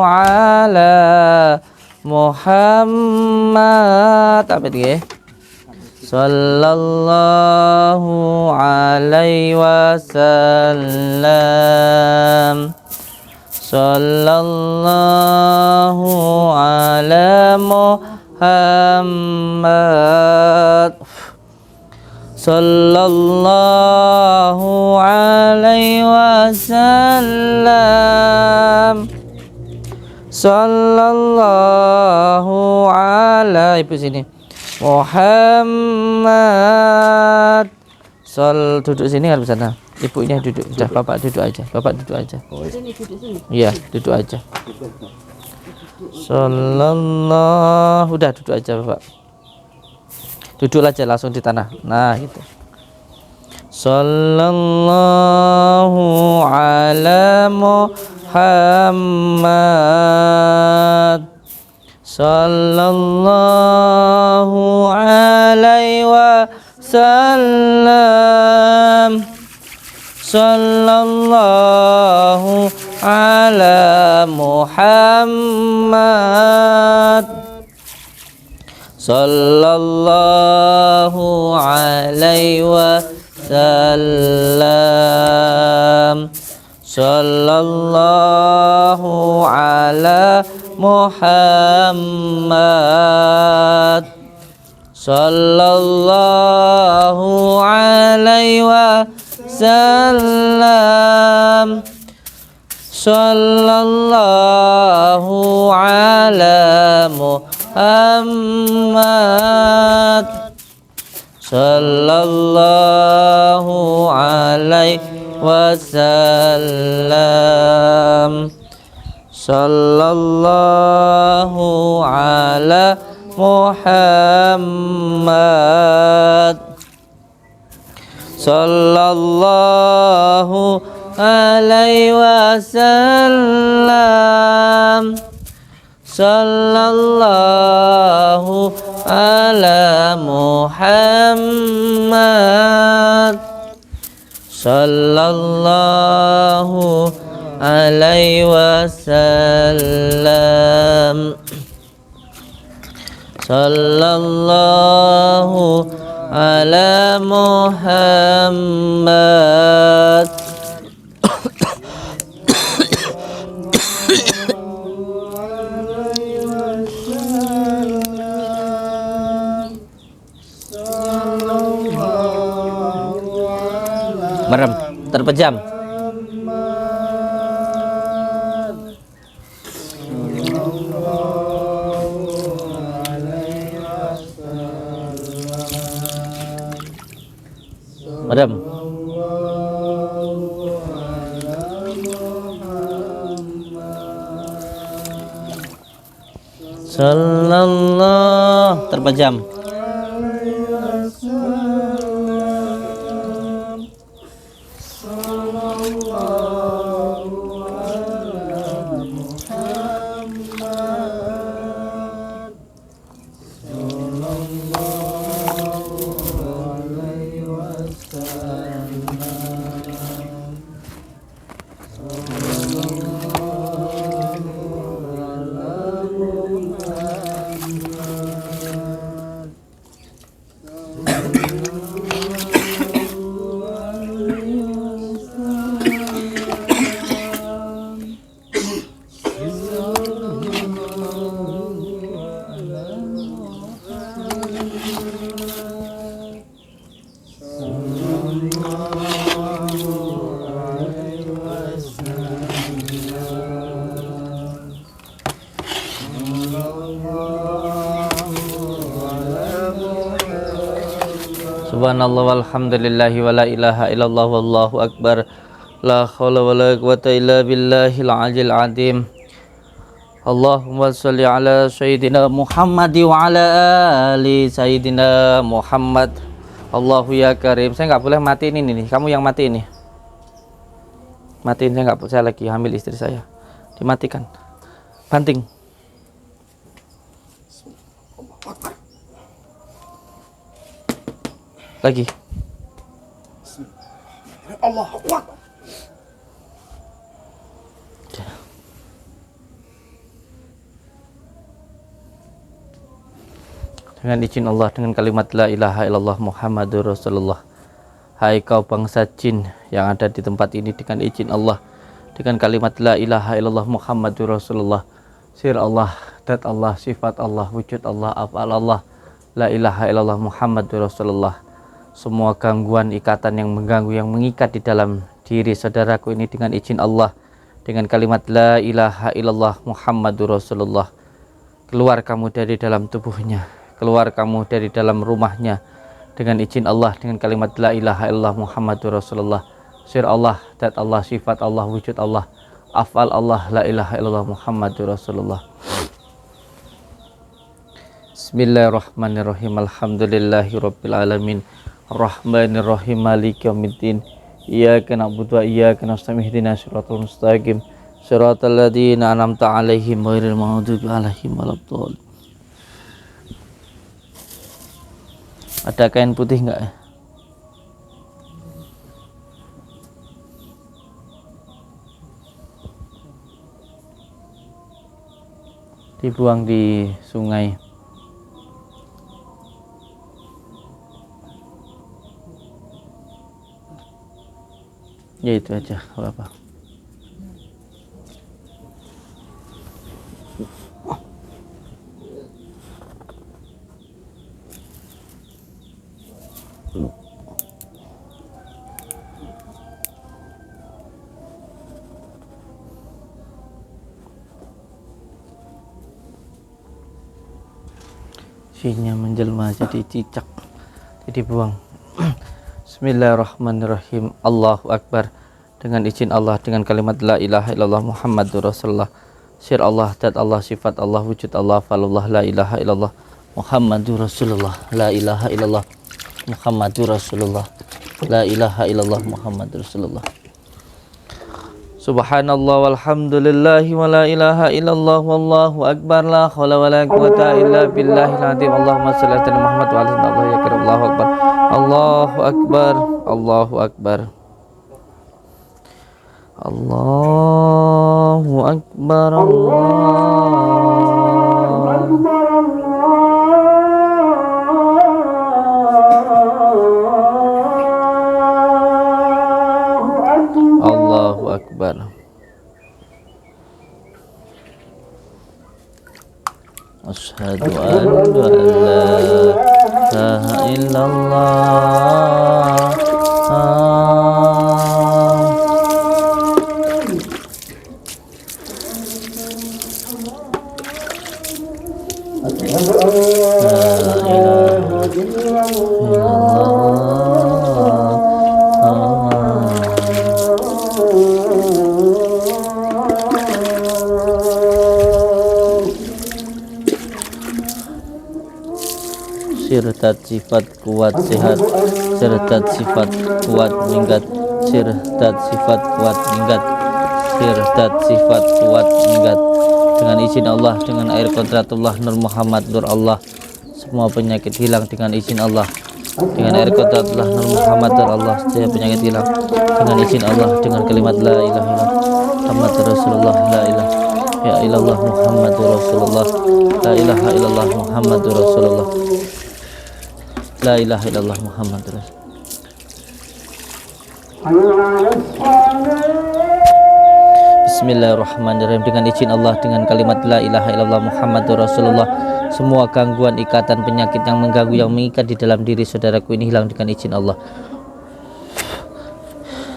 ala Muhammad. Apa itu? Sallallahu alaihi wasallam. Sallallahu ala Muhammad. Sallallahu alaihi wasallam. Sallallahu ala, ibu sini, Muhammad. Duduk sini harus sana. Ibunya duduk. Udah, Bapak duduk aja. Bapak duduk aja. Sini, duduk sini. Iya, duduk aja. Sallallahu, udah duduk aja Bapak. Duduk aja langsung di tanah. Nah, gitu. Sallallahu ala Muhammad. Sallallahu alaihi wasallam. Sallallahu ala Muhammad. Sallallahu alaihi wasallam. Sallallahu ala Muhammad. Sallallahu alaihi wasallam. Sallallahu ala Muhammad. Sallallahu alaihi wasallam. Sallallahu ala Muhammad. Sallallahu alaihi wasallam. Sallallahu ala Muhammad. Sallallahu alaihi wasallam. Sallallahu ala Muhammad. Merem, terpejam. Merem. Sallallahu, terpejam. Subhanallah walhamdulillahi wa la ilaha illallah wallahu akbar. La haula wa la quwata illa billahil aliyil azim. Allahumma sholli ala sayyidina Muhammad wa ala ali sayyidina Muhammad. Allahu ya karim. Saya nggak boleh matiin ini nih. Kamu yang matiin nih. Matiin, saya nggak, saya lagi hamil istri saya. Dimatikan. Banting. Lagi. Allahu Akbar. Dengan izin Allah, dengan kalimat la ilaha illallah Muhammadur Rasulullah. Hai kau bangsa jin yang ada di tempat ini, dengan izin Allah, dengan kalimat la ilaha illallah Muhammadur Rasulullah. Sir Allah, dat Allah, sifat Allah, wujud Allah, af'al Allah, la ilaha illallah Muhammadur Rasulullah. Semua gangguan, ikatan yang mengganggu, yang mengikat di dalam diri saudaraku ini, dengan izin Allah, dengan kalimat la ilaha illallah Muhammadur Rasulullah. Keluar kamu dari dalam tubuhnya, keluar kamu dari dalam rumahnya, dengan izin Allah, dengan kalimat la ilaha illallah Muhammadur Rasulullah. Sir Allah, dat Allah, sifat Allah, wujud Allah, af'al Allah, la ilaha illallah Muhammadur Rasulullah. Bismillahirrahmanirrahim. Alhamdulillahirabbil alamin. Arrahmanirrahim. Maliki yaumiddin. Iyyaka na'budu wa iyyaka nasta'in. Ihdinas siratal mustaqim. Siratal ladzina an'amta 'alaihim ghairil maghdubi 'alaihim waladdallin. Ada kain putih enggak ya? Dibuang di sungai. Ya itu aja, apa-apa. Isinya menjelma jadi cicak, jadi buang. Bismillahirrahmanirrahim. Allahu Akbar. Dengan izin Allah, dengan kalimat la ilaha illallah Muhammadur Rasulullah. Sir Allah, dat Allah, sifat Allah, wujud Allah, falullah, la ilaha illallah Muhammadur Rasulullah. La ilaha illallah Muhammadur Rasulullah. La ilaha illallah Muhammadur Rasulullah. Subhanallah walhamdulillahi wa la ilaha illallah wallahu akbar. La haula wa la quwata illa billahil azim. Allahumma shalli ala Muhammad wa ala alihi ya karim. Allahu akbar. Allahu akbar. Allahu akbar. Allahu akbar. Allahu akbar. Asyhadu an la ilaha illallah. Sirtat sifat kuat sehat, sirtat sifat kuat minggat, sirtat sifat kuat minggat, sirtat sifat kuat minggat. Dengan izin Allah, dengan air kodratullah Nur Muhammad Nur Allah, semua penyakit hilang dengan izin Allah. Dengan air kodratullah Nur Muhammad Nur Allah, setiap penyakit hilang dengan izin Allah. Dengan kalimat la ilaha illallah Muhammad Rasulullah, la ilaha ya illallah Muhammadur Rasulullah, la ilaha illallah Muhammadur Rasulullah, la ilaha illallah Muhammadur Rasulullah. Bismillahirrahmanirrahim. Dengan izin Allah, dengan kalimat la ilaha illallah Muhammadur Rasulullah, semua gangguan, ikatan, penyakit yang mengganggu, yang mengikat di dalam diri saudaraku ini hilang dengan izin Allah.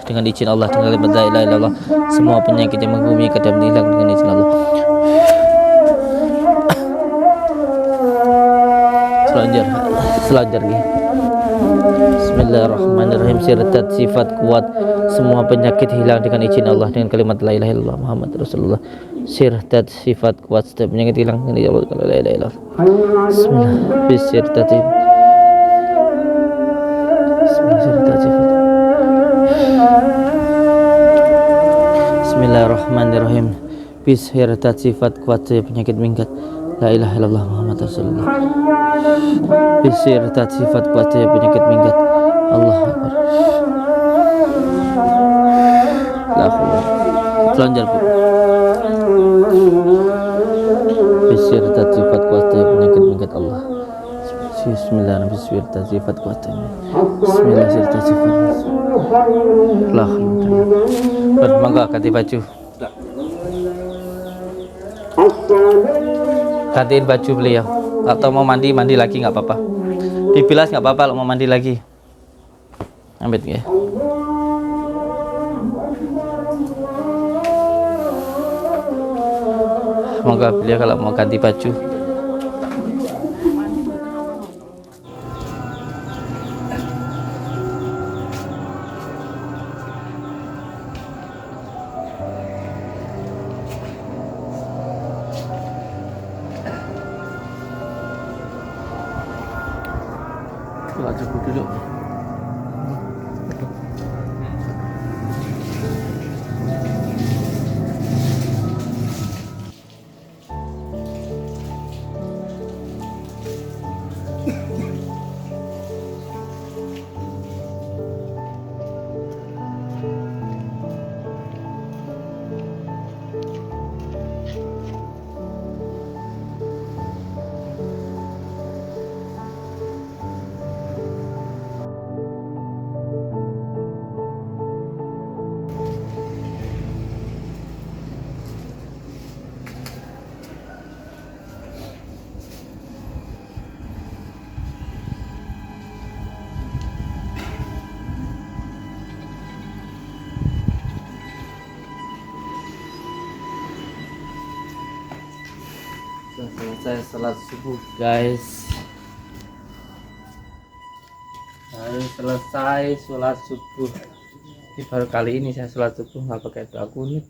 Dengan izin Allah, dengan kalimat la ilaha illallah, semua penyakit yang mengganggu, mengikat dan hilang dengan izin Allah. Selanjar nggih. Bismillahirrahmanirrahim. Sirtat sifat kuat, semua penyakit hilang dengan izin Allah, dengan kalimat la ilaha illallah Muhammad Rasulullah. Sirtat sifat kuat, setiap penyakit hilang dengan izin Allah, la ilaha illallah. Bismillah. Bisirtat Bismillahirrahmanirrahim. Bisirtat sifat kuat, setiap penyakit minggat, la ilaha illallah Muhammad Rasulullah. Bisirtat sifat kuat, setiap penyakit minggat, Allah Akbar. La haula. Selanjar Bu. Bisirtat sifat kuat, setiap penyakit minggat, Allah. Bismillahirrahmanirrahim. Bisirtat sifat kuat, Bismillah. Sirtat sifat. La haula. Monggo ganti baju. Gantiin baju beliau. Atau mau mandi lagi nggak apa-apa. Dibilas nggak apa-apa, kalau mau mandi lagi. Ambil ya. Semoga beliau kalau mau ganti baju. Cukup duduk. Selesai salat subuh guys. Saya selesai sholat subuh. Ini baru kali ini saya sholat subuh nggak pakai doa kunut.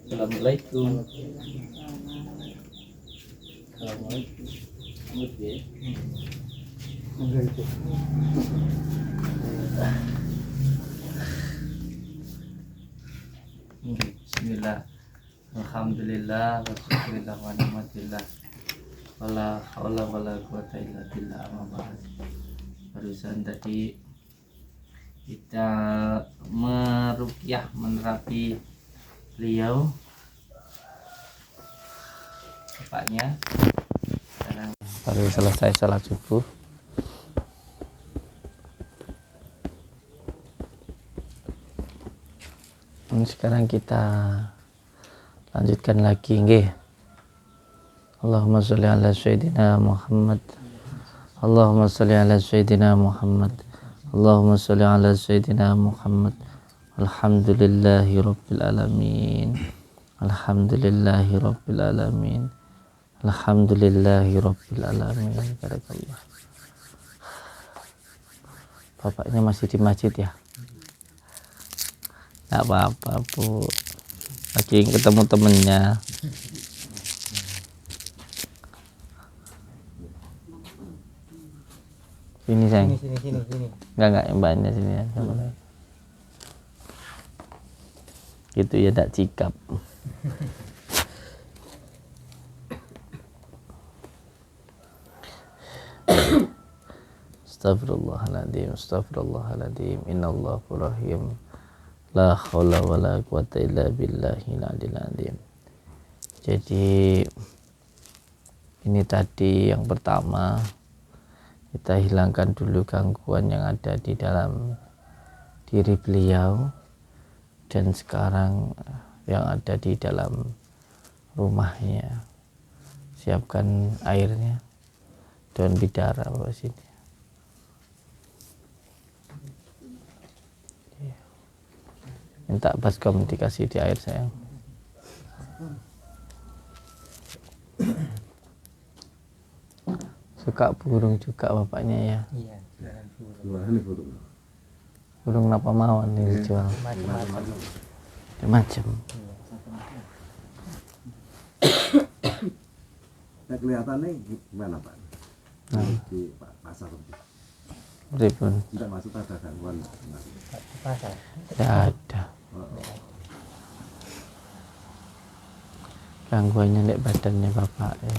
Assalamualaikum. Assalamualaikum. Kunut ya. Bismillah. Alhamdulillah wassallallahu wa ni'matillah. Wala haula wala quwata illa billah. Barusan tadi kita meruqyah, menerapi beliau, bapaknya. Sekarang baru selesai salat subuh. Sekarang kita lanjutkan lagi nggih. Allahumma sholli ala sayyidina Muhammad. Allahumma sholli ala sayyidina Muhammad. Allahumma sholli ala sayyidina Muhammad. Alhamdulillahi rabbil alamin. Alhamdulillahi rabbil alamin. Alhamdulillahi rabbil alamin. Barakallah. Bapaknya masih di masjid ya? Nggak apa-apa Bu, lagi ketemu temennya. Sini sayang. Sini. Enggak yang mbaknya sini ya. Gitu ya, tak cikap. Astagfirullahaladzim, astagfirullahaladzim. Innallaha rahim. La haula wala quwata illa billahil aliyil azim. Jadi ini tadi yang pertama, kita hilangkan dulu gangguan yang ada di dalam diri beliau, dan sekarang yang ada di dalam rumahnya. Siapkan airnya, daun bidara bawa sini. Minta baskom dikasih di air sayang. Suka burung juga bapaknya ya. Iya, jualan burung. Jualan nih burung. Burung apa mawon yang dijual? Macam-macam. Macam. Nah, kelihatannya gimana Pak? Di pasar. Pripun? Tidak masuk ada gangguan. Di pasar. Tidak ada. Gangguannya di badannya bapak ya.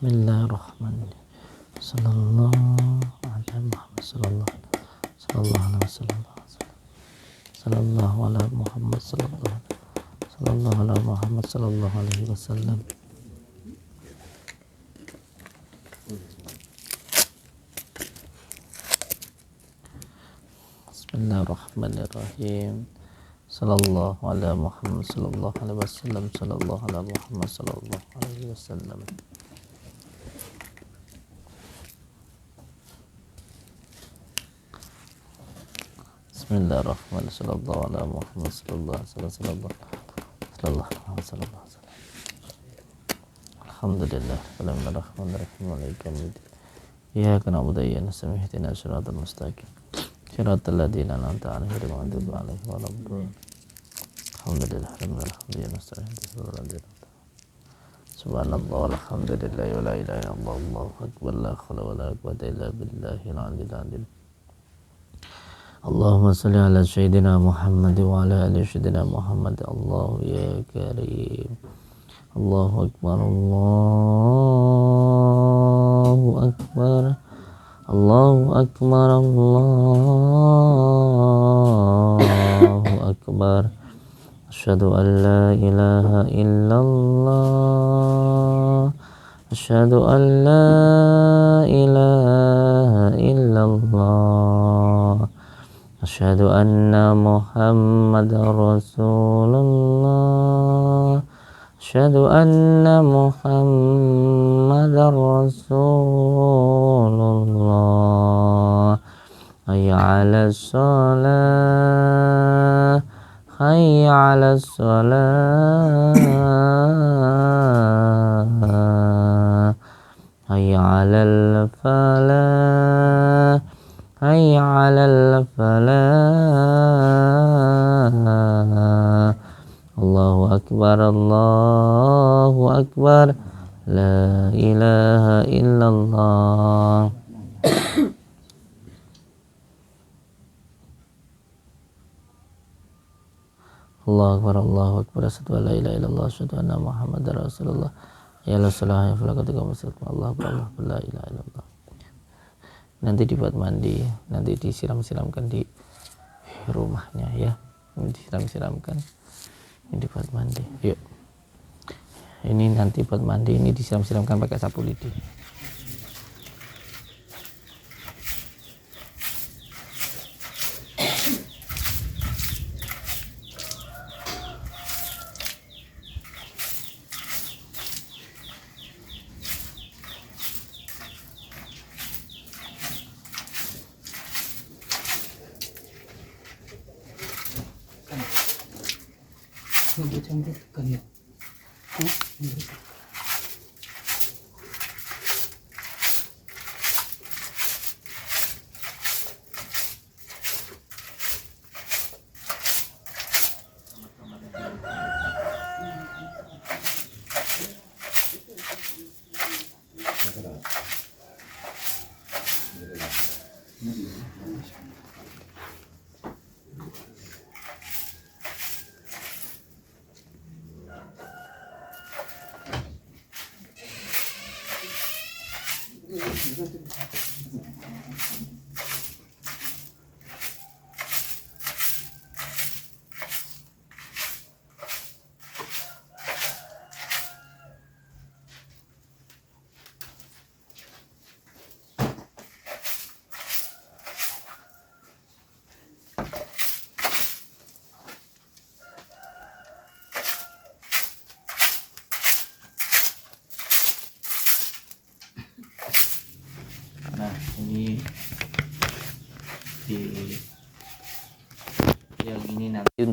Bismillahirrahmanirrahim. Sallallahu ala Muhammad sallallahu alaihi wasallam. Sallallahu ala Muhammad sallallahu ala Muhammad sallallahu alaihi wasallam. Bismillahirrahmanirrahim. Sallallahu ala Muhammad sallallahu alaihi wasallam. Sallallahu ala Muhammad sallallahu alaihi wasallam. Bismillahirrahmanirrahim. Sallallahu ala Muhammad sallallahu alaihi wasallam. Alhamdulillah. Bismillahirrahmanirrahim. Maliki yaumiddin. Iyyaka na'budu wa iyyaka nasta'in. Ihdinas siratal mustaqim. Siratal ladzina an'amta 'alaihim ghairil maghdubi 'alaihim waladdallin. Alhamdulillah. Subhanallah walhamdulillah wa la ilaha illallah Allahu akbar la haula wa la quwwata illa billahil aliyyil azim. Allahumma salli ala sayyidina Muhammad wa ala ali sayyidina Muhammad. Allahu ya karim. Allahu akbar. Allahu akbar. Allahu akbar. Allahu akbar. Asyhadu an la ilaha illallah. Asyhadu an la ilaha illallah. Asyhadu anna Muhammadar Rasulullah. Asyhadu anna Muhammadar Rasulullah. Hayya 'alas shalah. Hayya 'alas shalah. Hayya 'alal falah. Hayya 'alal falah. Allahu akbar. Allahu akbar. La ilaha illallah. Allahu akbar. Allahu akbar. Asyhadu an la ilaha illallah. Asyhadu anna Muhammadar Rasulullah. Ya la salah ya fala ketika masjid. Allahu akbar. Allahu akbar. La ilaha illallah. Nanti dibuat mandi, nanti disiram-siramkan di rumahnya ya. Disiram-siramkan. Ini dibuat mandi. Yuk. Ini nanti buat mandi, ini disiram-siramkan pakai sapu lidi. Campurkan ya.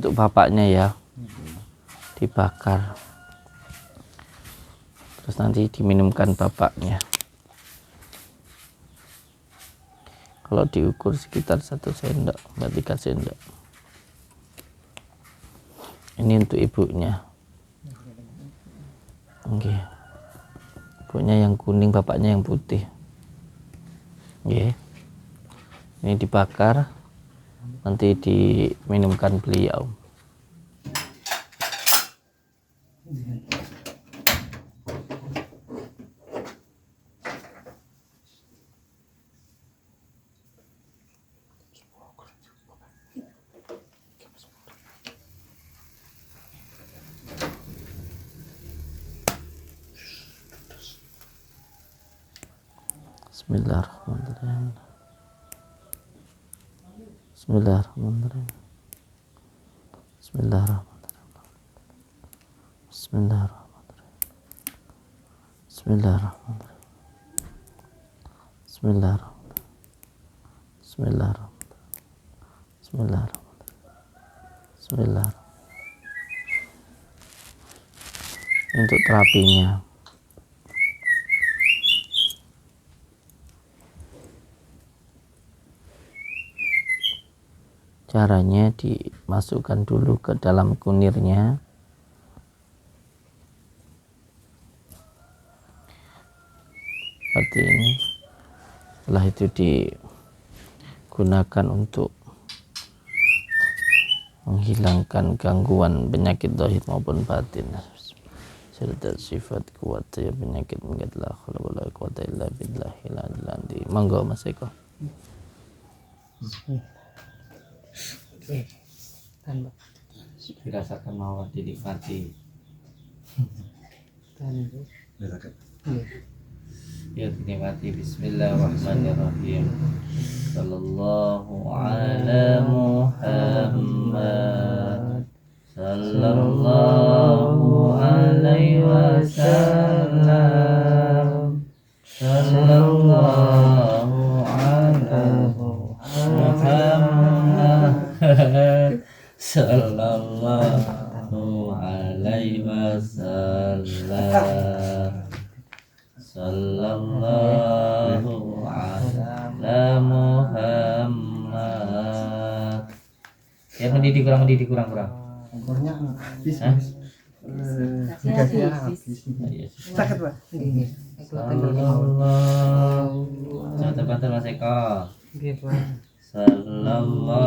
untuk bapaknya ya, dibakar terus nanti diminumkan bapaknya. Kalau diukur sekitar 1 sendok, 3 sendok. Ini untuk ibunya. Oke. Ibunya yang kuning, bapaknya yang putih. Oke. Ini dibakar, nanti diminumkan beliau. Bismillahirrahmanirrahim. Bismillahirrahmanirrahim. Bismillahirrahmanirrahim. Bismillahirrahmanirrahim. Bismillahirrahmanirrahim. Bismillahirrahmanirrahim. Bismillahirrahmanirrahim. Bismillahirrahmanirrahim. Bismillahirrahmanirrahim. Untuk terapinya. Caranya dimasukkan dulu ke dalam kunirnya, seperti ini. Setelah itu digunakan untuk menghilangkan gangguan penyakit zahir maupun batin, serta sifat kuat ya penyakit mengatlah wala quwata illa billahil aliyil azim. Monggo Mas Eko. Dirasakan mawar dinikmati. Ya dinikmati. Bismillahirrahmanirrahim. Sallallahu ala Muhammad. Sallallahu alaihi wasallam. Sallallahu ala Muhammad. Sallallahu alaihi wasallam. Sallallahu ala Muhammad. Ya mendidih kurang. Umurnya habis. Hah? Dikasih habis. Sakit, Pak. Sallallahu. Cepat Mas Eko. Nggih, Pak. Sallallahu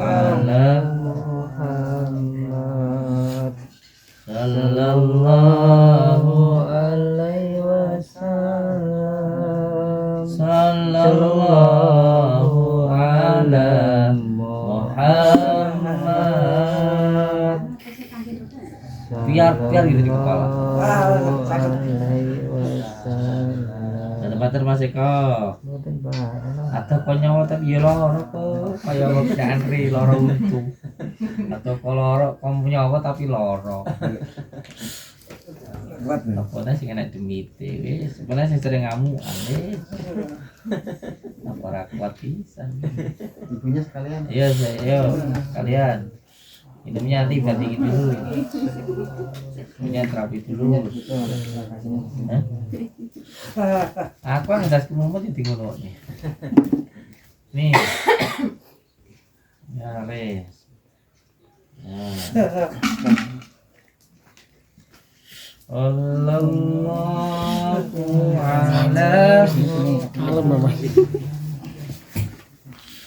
ala Muhammad. Sallallahu alaihi wasallam. Sallallahu ala Muhammad. Biar gitu di kepala. Bater Mas Eko. Atau kau nyawa tapi ya loro kok kayak lo antri loro untu. Atau kalau loro kamu punya apa tapi loro. Kuat nih. Apa sih kena demite wis. Sebenarnya sing sering ngamukan wis. Apa ra kuat pisan. Ibunya sekalian. Iya kalian. Minumnya nanti bandingin dulu. Minumnya terapi dulu. Hah? Aku kan ndas kemumut di ngono nih. Nih. Ya wes. Ya. Allahu ala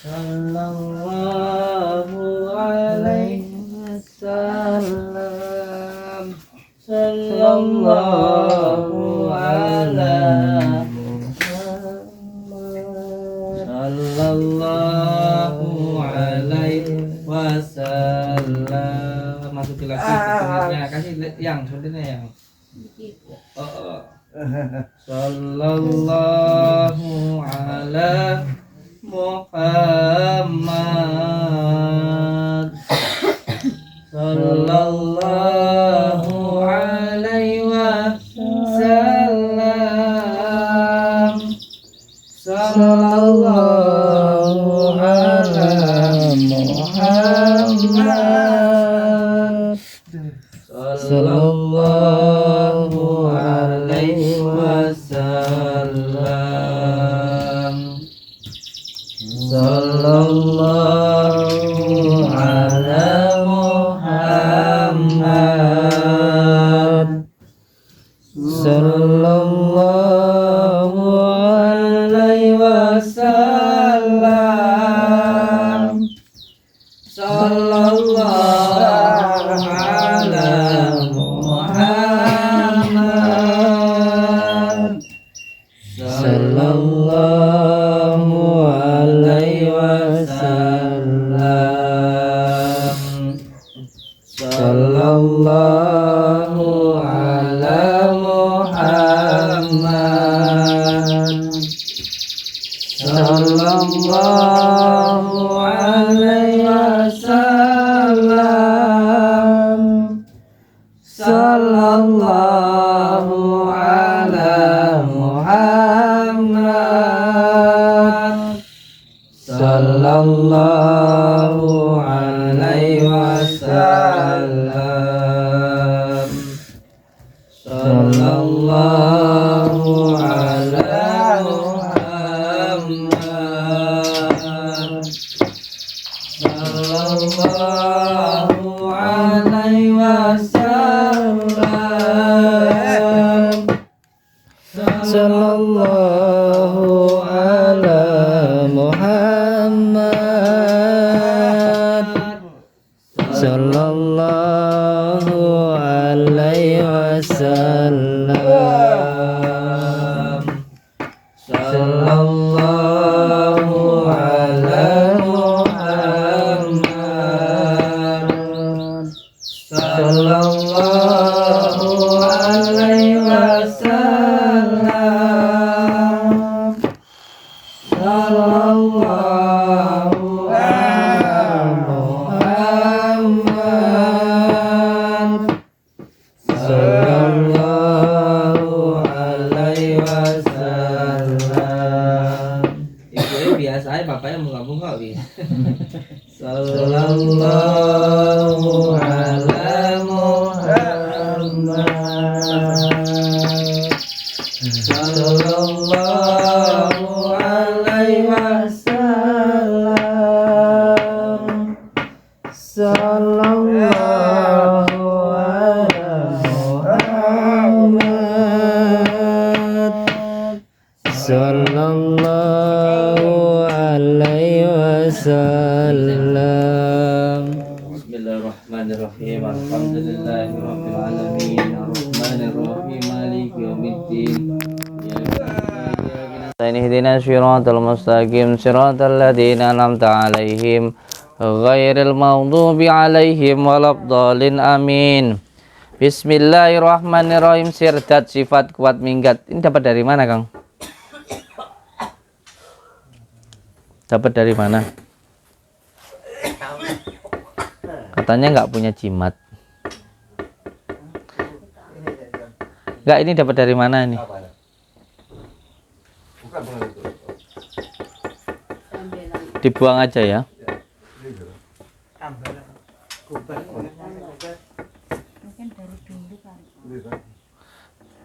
Sallallahu alaihi wasallam. Sallallahu ala Sallallahu alaihi wasallam. Masukin lagi suntirnya, kasih yang suntirnya yang. Sallallahu ala Muhammad. Sallallahu alaihi wasallam. Sallallahu ala Muhammad. sallallahu alaihi wasallam. Sallallahu ala Muhammad. Sallallahu alaihi wasallam. Sallallahu ala Muhammad. Sallallahu alaihi wasallam. Sallallahu ala Muhammad. Sallallahu alaihi wasallam. Sallallahu ala Muhammad. Sallallahu alaihi wasallam. Sallallahu ala Muhammad. Sallallahu alaihi wasallam. Sallallahu ala Muhammad. Sallallahu alaihi wasallam. Sallallahu ala Muhammad. Sallallahu alaihi wasallam. Sallallahu ala Muhammad. Sallallahu alaihi wasallam. Ibu biasa aja bapaknya bunga-bunga wi. Sallallahu ala Muhammad. Sallallahu alaihi wasallam. Sallallahu ala Muhammad. Sallallahu alaihi wasallam. Bismillahirrahmanirrahim. Alhamdulillahirabbil alamin. Arrahmanirrahim. Maliki yaumiddin. Ihdinas siratal mustaqim, siratal ladzina an'amta 'alaihim ghairil maghdubi 'alaihim waladdallin. Amin. Bismillahirrahmanirrahim. Sirdat, sifat kuat minggat. Ini dapat dari mana, Kang? Dapat dari mana? Katanya nggak punya jimat. Nggak, ini dapat dari mana ini? Dibuang aja ya.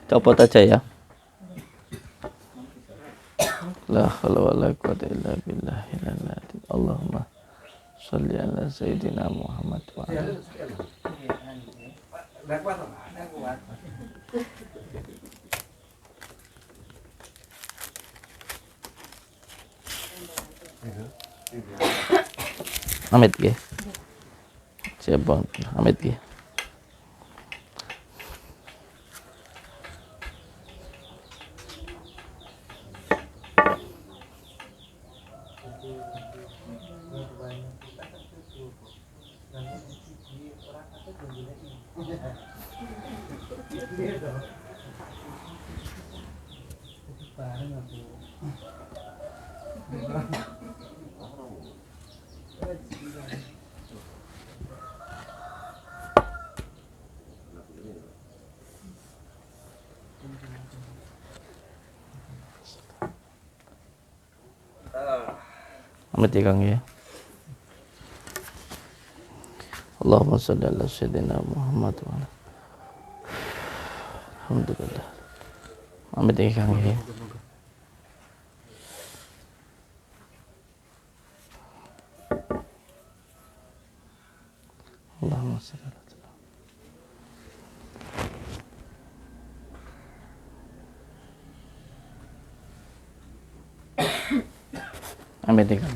Copot aja ya. La haula wala quwwata illa billahil azim. Allahumma sholli ala sayyidina Muhammad wa ala Amit nggih. Siapa? Amit nggih. Amit ya Kang ya. Allahumma sholli ala sayyidina Muhammad wa ala Alhamdulillah. Amit ikan ini. Allahumma shalli ala Muhammad. Amit ikan.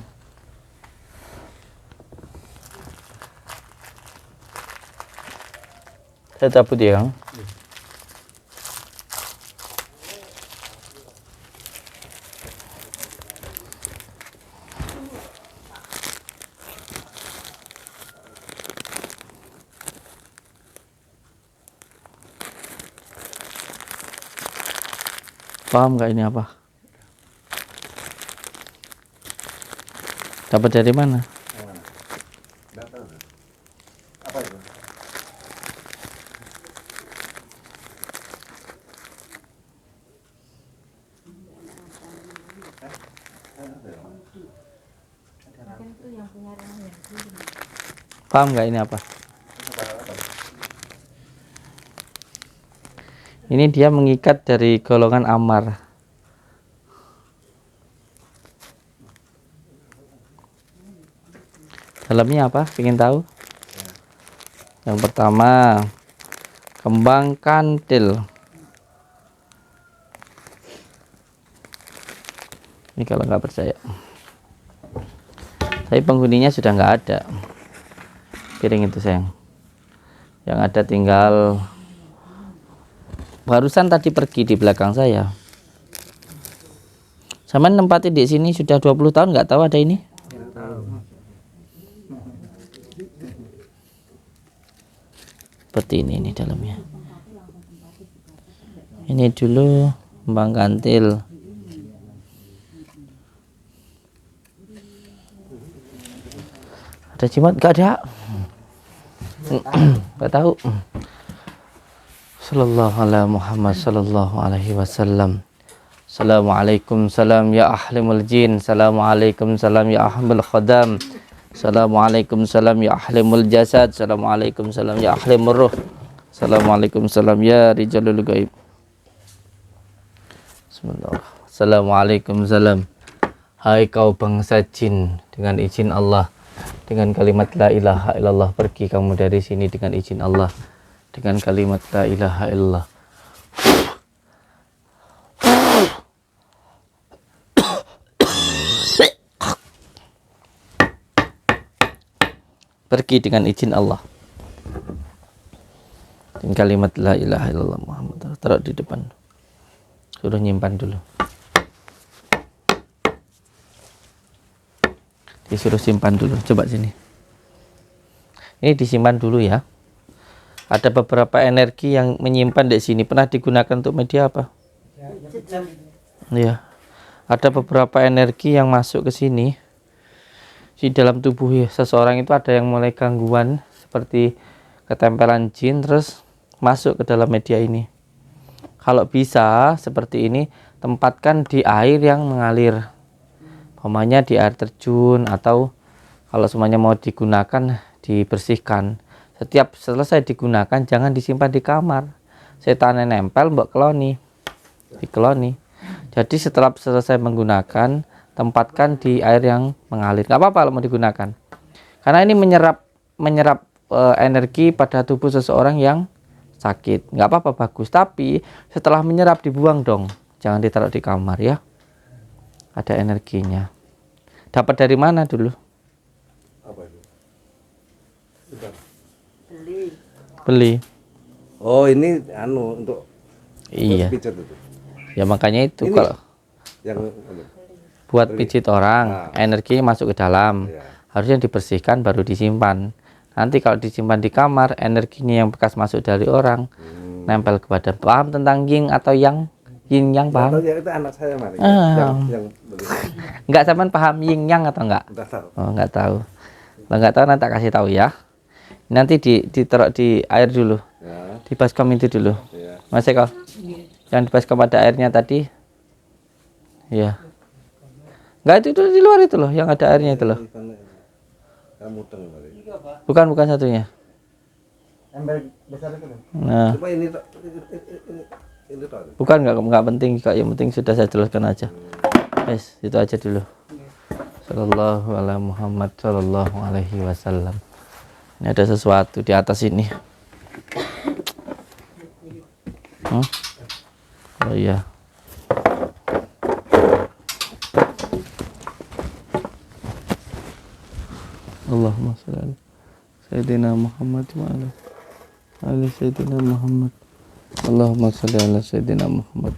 Saya cabut ya, Kang. Paham nggak ini apa? Dapat dari mana? Nggak tahu. Apa itu? Paham nggak ini apa? Ini dia mengikat dari golongan amar. Dalamnya apa? Ingin tahu? Yang pertama, kembang kantil. Ini kalau nggak percaya. Tapi penghuninya sudah nggak ada. Piring itu sayang. Yang ada tinggal barusan tadi pergi di belakang saya. Sama nempatin di sini sudah 20 tahun nggak tahu ada ini. Seperti ini dalamnya. Ini dulu kembang kantil. Ada jimat? Nggak ada. Nggak tahu. Sallallahu ala Muhammad sallallahu alaihi wasallam. Assalamualaikum salam ya ahlimul jin. Assalamualaikum salam ya ahlimul khadam. Assalamualaikum salam ya ahlimul jasad. Assalamualaikum salam ya ahlimur ruh. Assalamualaikum salam ya rijalul gaib. Bismillah. Assalamualaikum salam. Hai kau bangsa jin, dengan izin Allah, dengan kalimat la ilaha illallah, pergi kamu dari sini dengan izin Allah, dengan kalimat la ilaha illallah. Pergi dengan izin Allah, dengan kalimat la ilaha illallah Muhammad. Taruh di depan, suruh nyimpan dulu, disuruh simpan dulu. Coba sini, ini disimpan dulu ya. Ada beberapa energi yang menyimpan di sini. Pernah digunakan untuk media apa? Ya, ada beberapa energi yang masuk ke sini. Di dalam tubuh seseorang itu ada yang mulai gangguan seperti ketempelan jin, terus masuk ke dalam media ini. Kalau bisa seperti ini, tempatkan di air yang mengalir, umpamanya di air terjun, atau kalau semuanya mau digunakan dibersihkan. Setiap selesai digunakan jangan disimpan di kamar. Setannya nempel mbok keloni, dikeloni. Jadi setelah selesai menggunakan, tempatkan di air yang mengalir. Nggak apa-apa kalau mau digunakan, karena ini menyerap energi pada tubuh seseorang yang sakit. Nggak apa-apa, bagus. Tapi setelah menyerap dibuang dong, jangan ditaruh di kamar ya. Ada energinya. Dapat dari mana dulu? Apa itu? Beli. Oh, ini untuk Iya. pijat itu. Ya makanya itu Ini kalau yang buat pijit orang, energinya masuk ke dalam. Iya. Harusnya dibersihkan baru disimpan. Nanti kalau disimpan di kamar, energinya yang bekas masuk dari orang nempel ke badan. Paham tentang yin atau yang? Yin yang paham? Ya, itu anak saya mari. Yang beli. Enggak, sampean paham yin yang atau enggak? Enggak tahu. Oh, enggak tahu. Kalau enggak tahu nanti tak kasih tahu ya. Nanti ditaruh di air dulu. Ya, Di baskom itu dulu. ya. Mas Eko. Yang di baskom ada airnya tadi. Iya. Enggak, itu di luar itu loh, yang ada airnya itu loh. Kamu mudeng mari. Bukan satunya. Ember besar itu loh. Nah, Coba ini Ini toh. Bukan, nggak penting kak, yang penting sudah saya jelaskan aja. Wes, itu aja dulu. Sallallahu ala Muhammad sallallahu alaihi wasallam. Ini ada sesuatu di atas ini. Oh iya. Allahumma shalli ala Sayyidina Muhammad wa ala ali Sayyidina Muhammad. Allahumma shalli ala Sayyidina Muhammad.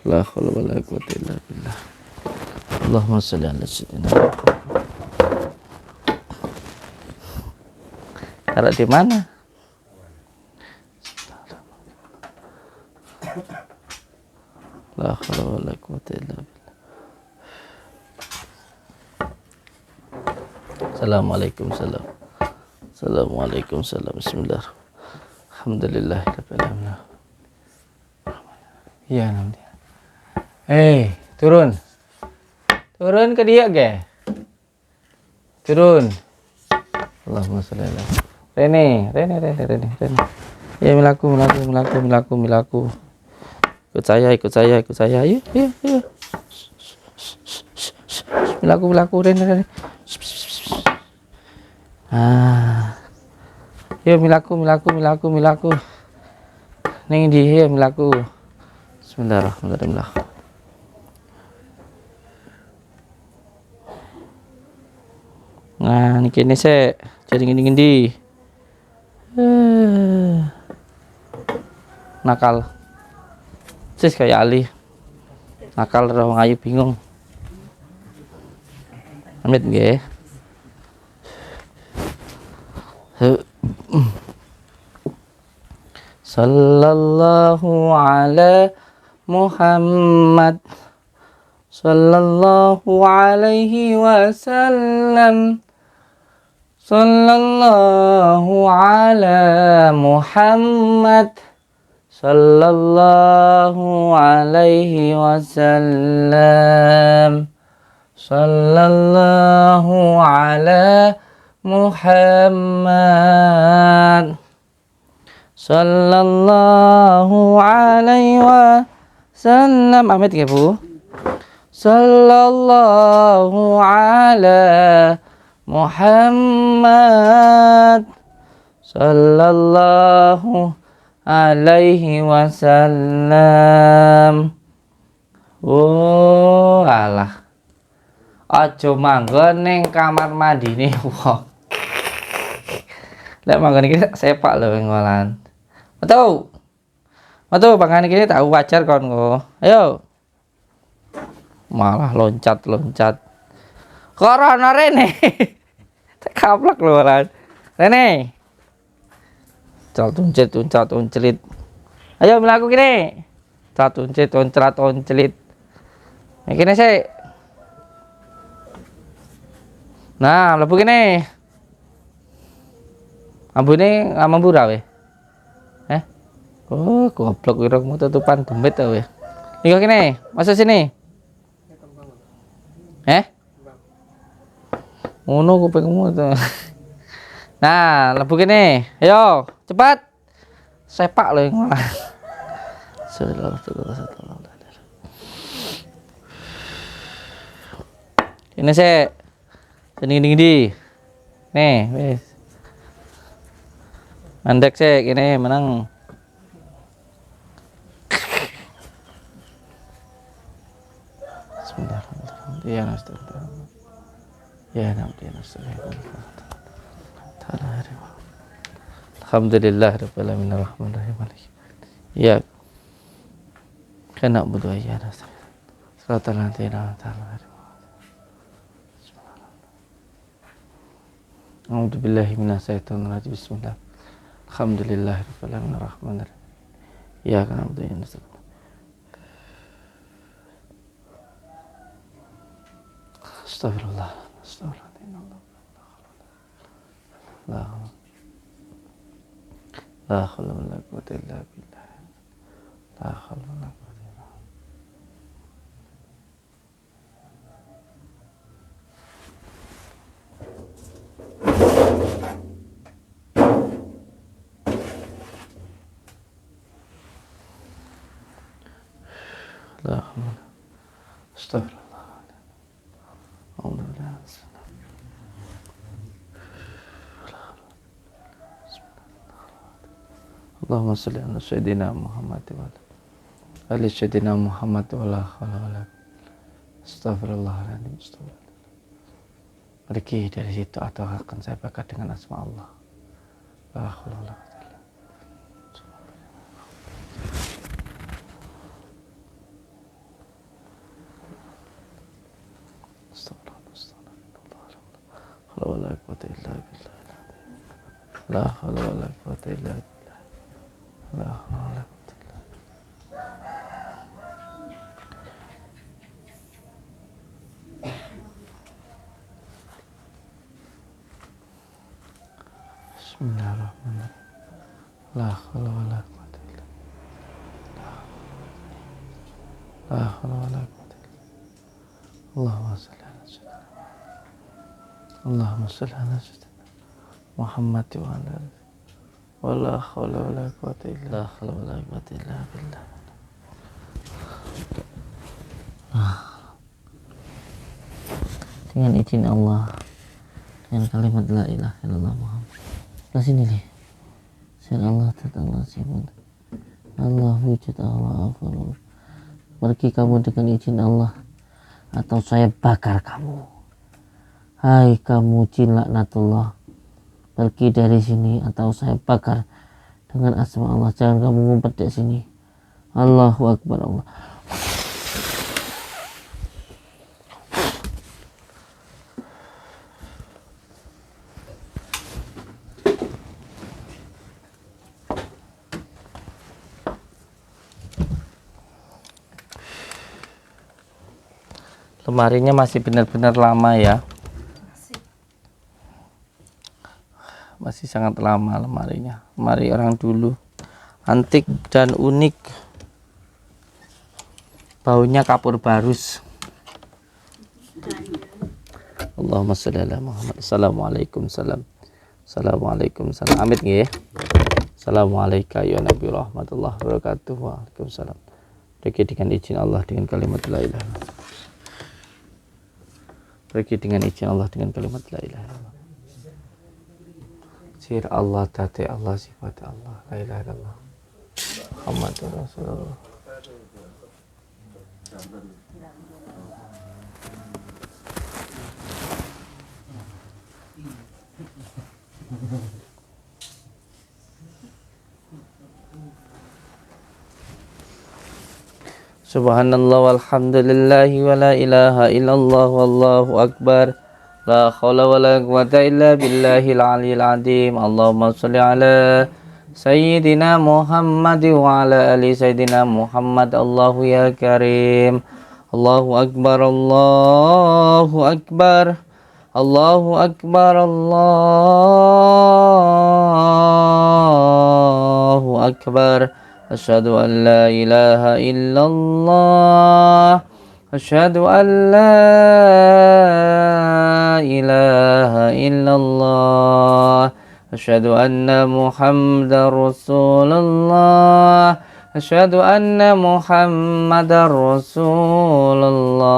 La haula wala quwwata illa billah. Allahumma shalli ala Sayyidina Muhammad. Taruh di mana? La haula wala quwwata illa billah. Assalamualaikum salam. Assalamualaikum salam. Bismillah. Alhamdulillah rabbil alamin. Iya nanti. Turun. Turun ke dia, ge. Turun. Allahumma sholli ala. Rene. Ya milaku. Ikut saya. Ayo. Milaku, Rene. Yuk milaku. Ning di ya milaku. Bismillahirrahmanirrahim. Nah, niki saya jadi gini. Nakal. Sis kayak Ali. Nakal orang ayu bingung. Amit nggih. Sallallahu ala Muhammad sallallahu alaihi wasallam. Sallallahu ala Muhammad sallallahu alaihi wasallam. Sallallahu ala Muhammad sallallahu alaihi wasallam. Amit ya Bu. Sallallahu ala Muhammad sallallahu alaihi wasallam. Oh alah, aja manggon ning kamar mandine wong. Lek manggon iki sepak lho ngolan. Metu pangan iki tak wajar kon go. Ayo. Malah loncat. Corona Rene. Tak kaplak lho lan. Rene. Tuncelit. Ayo mlaku kene. Tuncelit. Kene sik. Nah, mlebu kene. Ambune mambu ra we. Oh, goblok kira mu tutupan demit ta we. Iki kene, masuk sini. Ngono kupingmu to. Nah, mlebu kene. Ayo, cepat. Sepak lho ngono. Ini sik. Gini. Nih, wis. Mandek sik kene menang. Alhamdulillah rabbil alamin arrahmanir rahim. Ya. Kana budu ya rasul. Salatul alaihi. A'udzu billahi minasyaitonir rajim. Bismillah. Alhamdulillah rabbil alamin arrahmanir rahim. Ya kana budu ya rasul. Astagfirullah. La haula wala quwwata illa billah. La haula wala quwwata illa billah. La haula. Astagfirullah. Alhamdulillah. Allahumma salli ala sayyidina Muhammad wa ala ali sayyidina Muhammad wa la haula wa la Astagfirullahaladzim. Pergi dari situ atau akan saya bakar dengan asma Allah. La haula wa la quwwata illa billah. Astagfirullah wa la quwwata illa billah. La haula wa la quwwata illa billah. La haula wa la quwwata illa billah. Bismillahirrahmanirrahim. La haula wa la quwwata illa billah. La haula wa la quwwata illa billah. Allahumma salli ala sayyidina Allahumma salli ala sayyidina Muhammad wa ala alihi. Wala haula wala quwwata illa billah. Dengan izin Allah, dengan kalimat la ilaha illallah Muhammad. Ke sini nih. Sir Allah Allah sifat. Allah wujud Allah afalul. Pergi kamu dengan izin Allah atau saya bakar kamu. Hai kamu jin laknatullah. Pergi dari sini atau saya bakar dengan asma Allah. Jangan kamu ngumpet di sini. Allahu Akbar Allah. Lemarinya masih benar-benar lama ya. Masih sangat lama lemarinya. Lemari orang dulu. Antik dan unik. Baunya kapur barus. Allahumma sholli ala Muhammad. Assalamualaikum salam. Assalamualaikum salam. Amit nggih. Assalamualaikum ya Nabi rahmatullah wabarakatuh. Waalaikumsalam. Pergi dengan izin Allah dengan kalimat la ilaha illallah. Pergi dengan izin Allah dengan kalimat la ilaha illallah. Sir Allah, tati Allah, sifat Allah, la ilaha illallah. Muhammadur Rasulullah. Subhanallah walhamdulillahi wa la ilaha illallah wallahu akbar. La khawla wa la quwwata illa billahil aliyil azim. Allahumma sholli ala sayyidina Muhammad wa ala ali sayyidina Muhammad. Allahu ya karim. Allahu akbar, Allahu akbar. Allahu akbar, Allahu akbar. Asyhadu an la ilaha illallah. Asyhadu an la ilaha illallah. Asyhadu anna Muhammadar Rasulullah. Asyhadu anna Muhammadar Rasulullah.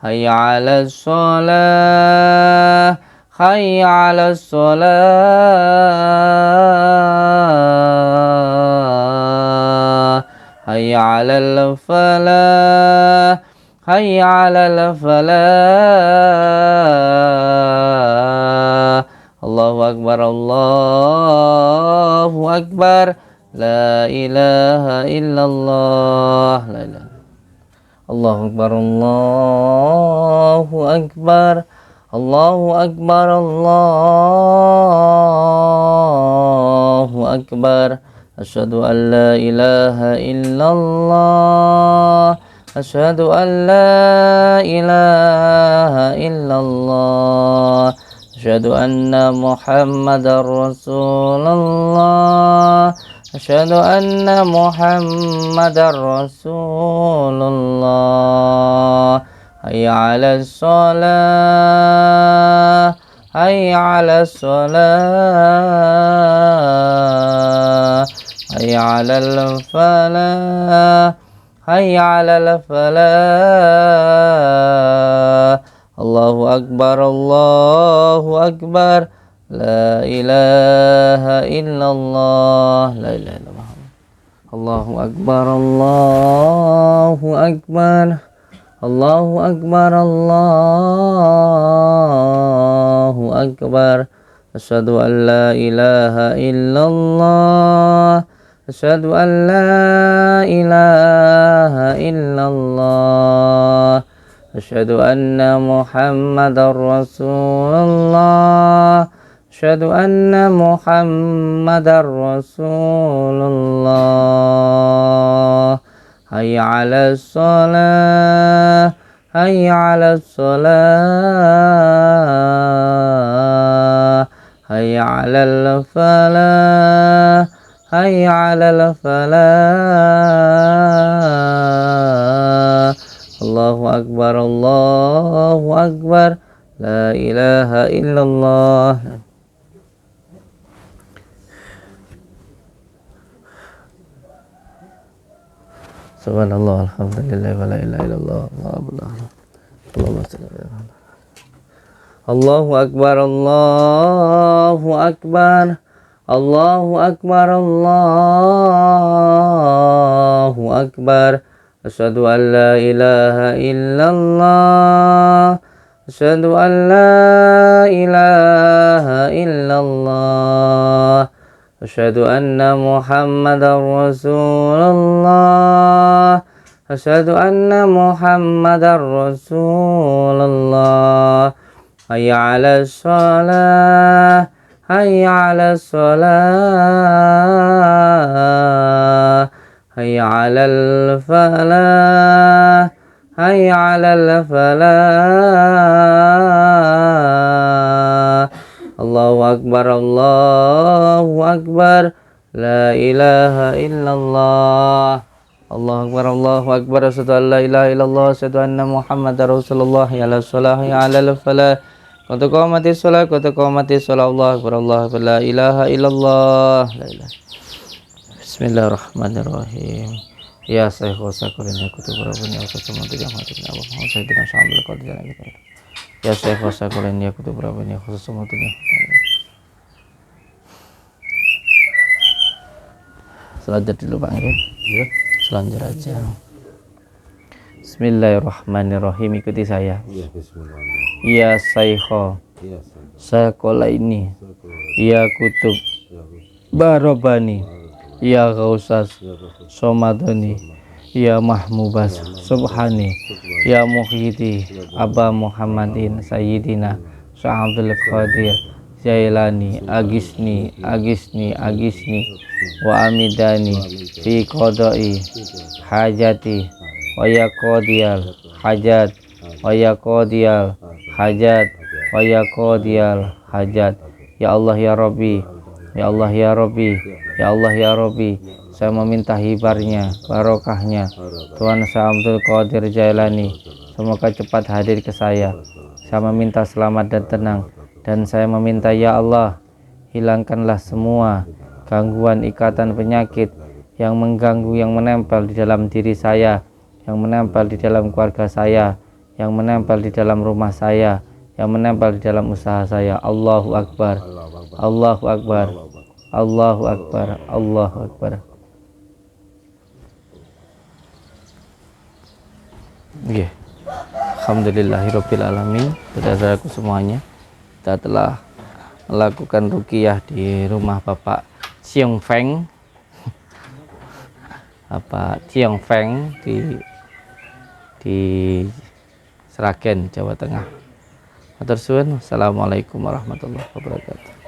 Hayya 'alas shalah. Hayya 'alas shalah. Hayya 'alal falah. Hayya 'alal falah. Allahu akbar, Allahu akbar. La ilaha illallah. La ilaha. Allahu akbar, Allahu akbar. Allahu akbar, Allahu akbar. Asyhadu an la ilaha illallah. Asyhadu an la ilaha illallah. Asyhadu anna Muhammadar Rasulullah. Asyhadu anna Muhammadar Rasulullah. Hayya 'alas shalah. Hayya 'alas shalah. Hayya 'alal falah. hayya 'alal falah. Allahu akbar, Allahu akbar. La ilaha illallah, la ilaha illallah. Allahu akbar, Allahu akbar. Allahu akbar, Allahu akbar. Asyhadu an la ilaha illallah. Asyhadu an la ilaha illallah. Asyhadu anna Muhammadar Rasulullah. Asyhadu anna Muhammadar Rasulullah. Hayya 'alas shalah, hayya 'alas shalah, hayya 'alal falah, hayya 'alal falah. Allahu akbar, Allahu akbar. La ilaha illallah. Subhanallah, alhamdulillah, wa la ilaha illallah, Allahumma shalli ala Muhammad. Allahu akbar, Allahu akbar. Allahu akbar, Allahu akbar. Asyhadu an la ilaha illallah. Asyhadu an la ilaha illallah. Asyhadu anna Muhammadar Rasulullah. Asyhadu anna Muhammadar Rasulullah. Hayya 'alas shalah, hayya 'alas shalah, hayya 'alal falah, hayya 'alal falah. Allahu akbar, Allahu akbar. La ilaha illallah. Allahu akbar, Allahu akbar. Asyhadu an la ilaha illallah. Asyhadu anna Muhammadar Rasulullah. Ya la salah, ya 'alal falah. Qad qamatis shalah, qad qamatis shalah. Allahu akbar, Allahu akbar. La ilaha illallah. La ilaha. Bismillahirrahmanirrahim. Ya Syekh wasakulin ya kutub rabbani wa sallallahu alaihi wa sallam. Wa sayyidina syamil qadir kita. Ya Syekh wasakulin ya kutub rabbani wa sallallahu alaihi wa sallam. Selanjutnya dulu Pak ya. Selanjutnya aja. Bismillahirrahmanirrahim, ikuti saya. Ya, bismillahirrahmanirrahim. Ya Syekh, Ya, sekolah ini. Ya kutub barobani. Ya Ghausas Somadoni. Ya Mahmubas Subhani. Ya Muhyidi Aba Muhammadin Sayyidina Sya'abdul Qadir Jailani Agisni Agisni Agisni wa amidani fi qadai hajati wa ya qadiyal hajat wa ya qadiyal hajat wa ya qadiyal hajat. Ya Allah ya Rabbi, ya Allah ya Rabbi, ya Allah ya Rabbi, saya meminta hibarnya, barokahnya Tuhan Sya'abdul Qadir Jailani, semoga cepat hadir ke saya. Saya meminta selamat dan tenang, dan saya meminta ya Allah, hilangkanlah semua gangguan, ikatan, penyakit yang mengganggu, yang menempel di dalam diri saya, yang menempel di dalam keluarga saya, yang menempel di dalam rumah saya, yang menempel di dalam usaha saya. Allahu Akbar, Allahu Akbar, Allahu Akbar, Allahu Akbar. Yeah. Alhamdulillahirabbil alamin. Saudaraku semuanya, kita telah melakukan ruqyah di rumah Bapak Ciong Feng, Bapak Ciong Feng di Sragen, Jawa Tengah. Matur suwun. Assalamualaikum warahmatullahi wabarakatuh.